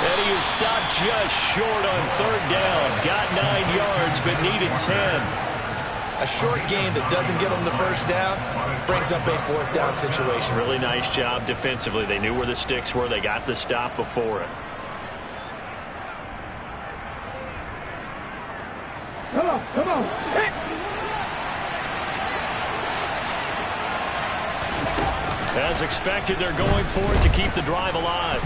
And he is stopped just short on 3rd down. Got 9 yards, but needed 10. A short gain that doesn't get them the 1st down brings up a 4th down situation. Really nice job defensively. They knew where the sticks were. They got the stop before it. Come on. Hey. As expected, they're going for it to keep the drive alive.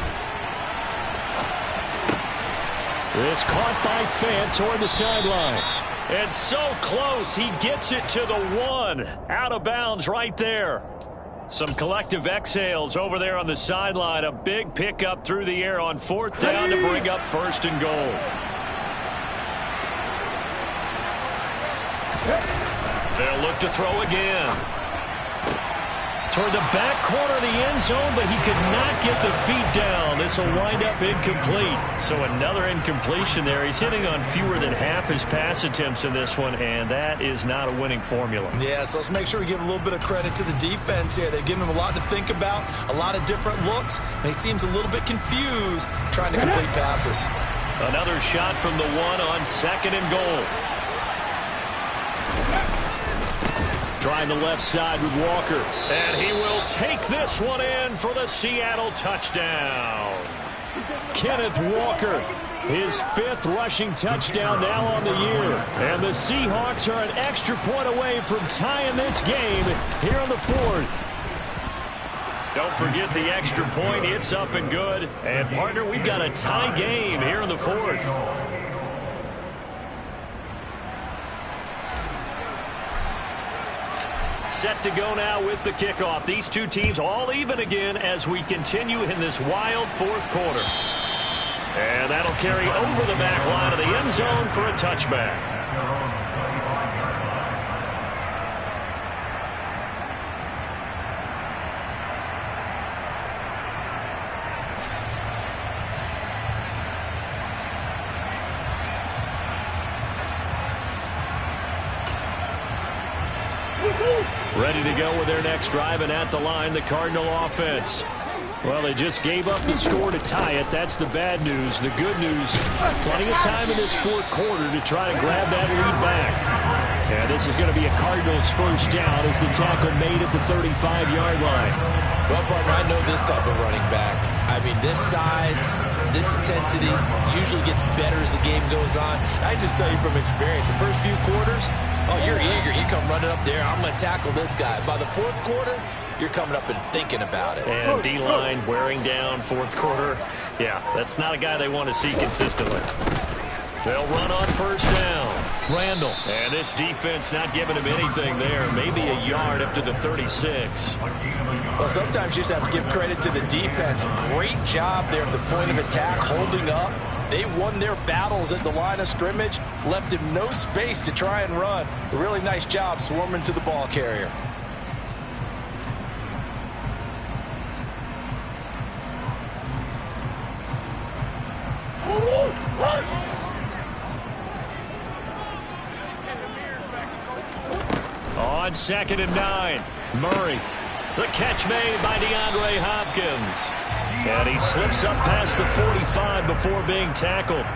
This caught by Fant toward the sideline. And so close, he gets it to the 1. Out of bounds right there. Some collective exhales over there on the sideline. A big pickup through the air on 4th down to bring up 1st and goal. They'll look to throw again. Toward the back corner of the end zone, but he could not get the feet down. This will wind up incomplete. So another incompletion there. He's hitting on fewer than half his pass attempts in this one, and that is not a winning formula. Yeah, so let's make sure we give a little bit of credit to the defense here. They've given him a lot to think about, a lot of different looks, and he seems a little bit confused trying to complete passes. Another shot from the 1 on 2nd and goal. Trying the left side with Walker. And he will take this one in for the Seattle touchdown. Kenneth Walker, his 5th rushing touchdown now on the year. And the Seahawks are an extra point away from tying this game here on the 4th. Don't forget the extra point. It's up and good. And, partner, we've got a tie game here in the 4th. Set to go now with the kickoff. These 2 teams all even again as we continue in this wild 4th quarter. And that'll carry over the back line of the end zone for a touchback. Ready to go with their next drive, and at the line, the Cardinal offense. Well, they just gave up the score to tie it. That's the bad news. The good news, plenty of time in this 4th quarter to try to grab that lead back. And this is going to be a Cardinals 1st down as the tackle made at the 35-yard line. Well, partner, I know this type of running back. I mean, this size, this intensity usually gets better as the game goes on. I just tell you from experience, the first few quarters, oh, you're eager. You come running up there. I'm going to tackle this guy. By the 4th quarter, you're coming up and thinking about it. And D-line wearing down 4th quarter. Yeah, that's not a guy they want to see consistently. They'll run on 1st down. Randall. And this defense not giving him anything there. Maybe a yard up to the 36. Well, sometimes you just have to give credit to the defense. Great job there at the point of attack, holding up. They won their battles at the line of scrimmage, left him no space to try and run. A really nice job swarming to the ball carrier. On 2nd and 9, Murray. The catch made by DeAndre Hopkins. And he slips up past the 45 before being tackled.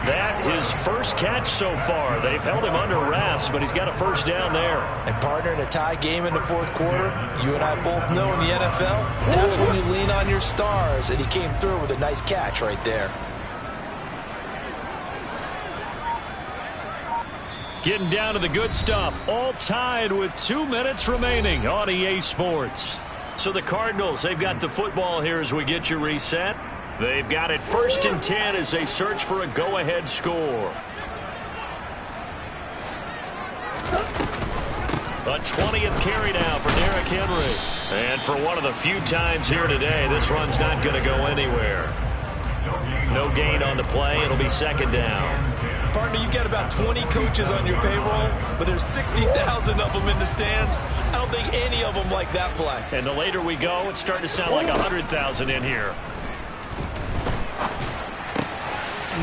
That his first catch so far. They've held him under wraps, but he's got a first down there. And partner, in a tie game in the fourth quarter, you and I both know in the NFL, that's when you lean on your stars, and he came through with a nice catch right there. Getting down to the good stuff, all tied with 2 minutes remaining on EA Sports. So the Cardinals, they've got the football here as we get you reset. They've got it 1st and 10 as they search for a go-ahead score. A 20th carry now for Derrick Henry. And for one of the few times here today, this run's not going to go anywhere. No gain on the play. It'll be 2nd down. Partner, you've got about 20 coaches on your payroll, but there's 60,000 of them in the stands. I don't think any of them like that play. And the later we go, it's starting to sound like 100,000 in here.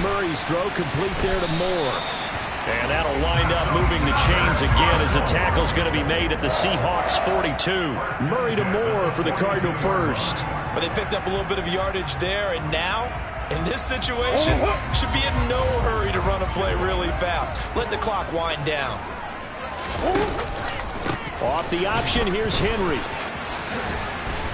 Murray's throw complete there to Moore. And that'll wind up moving the chains again as the tackle's going to be made at the Seahawks 42. Murray to Moore for the Cardinal first. But they picked up a little bit of yardage there, and now, in this situation, should be in no hurry to run a play really fast. Let the clock wind down. Off the option, here's Henry.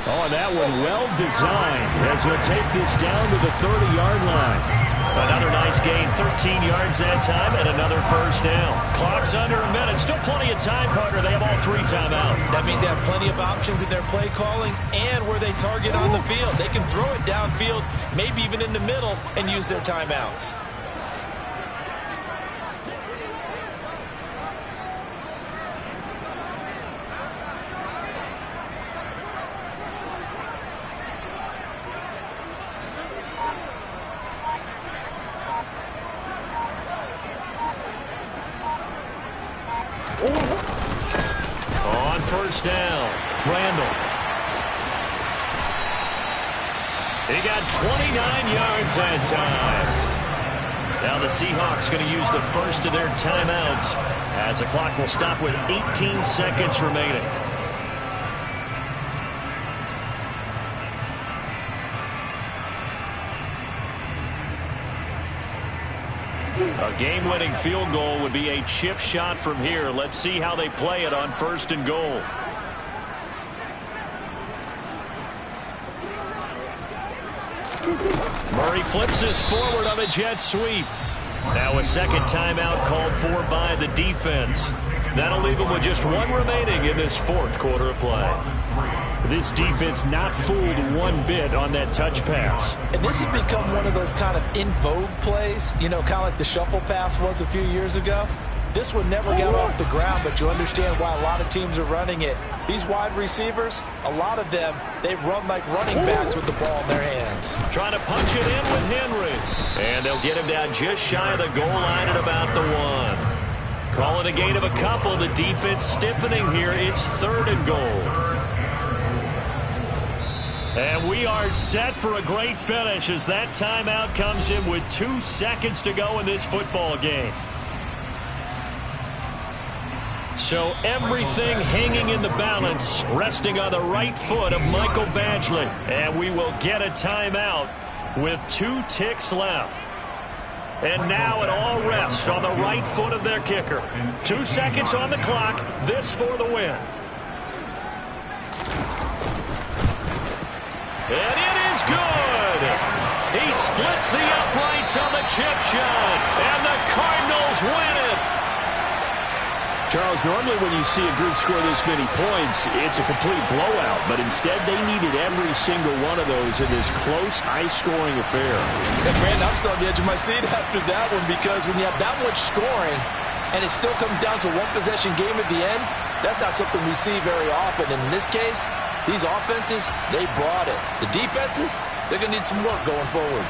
Oh, that one well designed as he'll take this down to the 30-yard line. Another nice gain, 13 yards that time, and another first down. Clock's under a minute. Still plenty of time, partner. They have all 3 timeout. That means they have plenty of options in their play calling and where they target on the field. They can throw it downfield, maybe even in the middle, and use their timeouts. On first down, Randall. He got 29 yards that time. Now the Seahawks going to use the first of their timeouts as the clock will stop with 18 seconds remaining. A game-winning field goal would be a chip shot from here. Let's see how they play it on 1st and goal. Murray flips this forward on a jet sweep. Now a 2nd timeout called for by the defense. That'll leave them with just 1 remaining in this 4th quarter of play. This defense not fooled one bit on that touch pass. And this has become one of those kind of in vogue plays, you know, kind of like the shuffle pass was a few years ago. This one never got off the ground, but you understand why a lot of teams are running it. These wide receivers, a lot of them, they run like running backs with the ball in their hands. Trying to punch it in with Henry. And they'll get him down just shy of the goal line at about the 1. Call it a gain of a couple. The defense stiffening here. It's 3rd and goal. And we are set for a great finish as that timeout comes in with 2 seconds to go in this football game. So everything hanging in the balance, resting on the right foot of Michael Badgley. And we will get a timeout with 2 ticks left. And now it all rests on the right foot of their kicker. 2 seconds on the clock. This for the win. And it is good. He splits the uprights on the chip shot. And the Cardinals win it. Charles, normally when you see a group score this many points, it's a complete blowout. But instead, they needed every single one of those in this close, high-scoring affair. And Brandon, I'm still on the edge of my seat after that one because when you have that much scoring and it still comes down to a one-possession game at the end, that's not something we see very often. And in this case, these offenses, they brought it. The defenses, they're going to need some work going forward.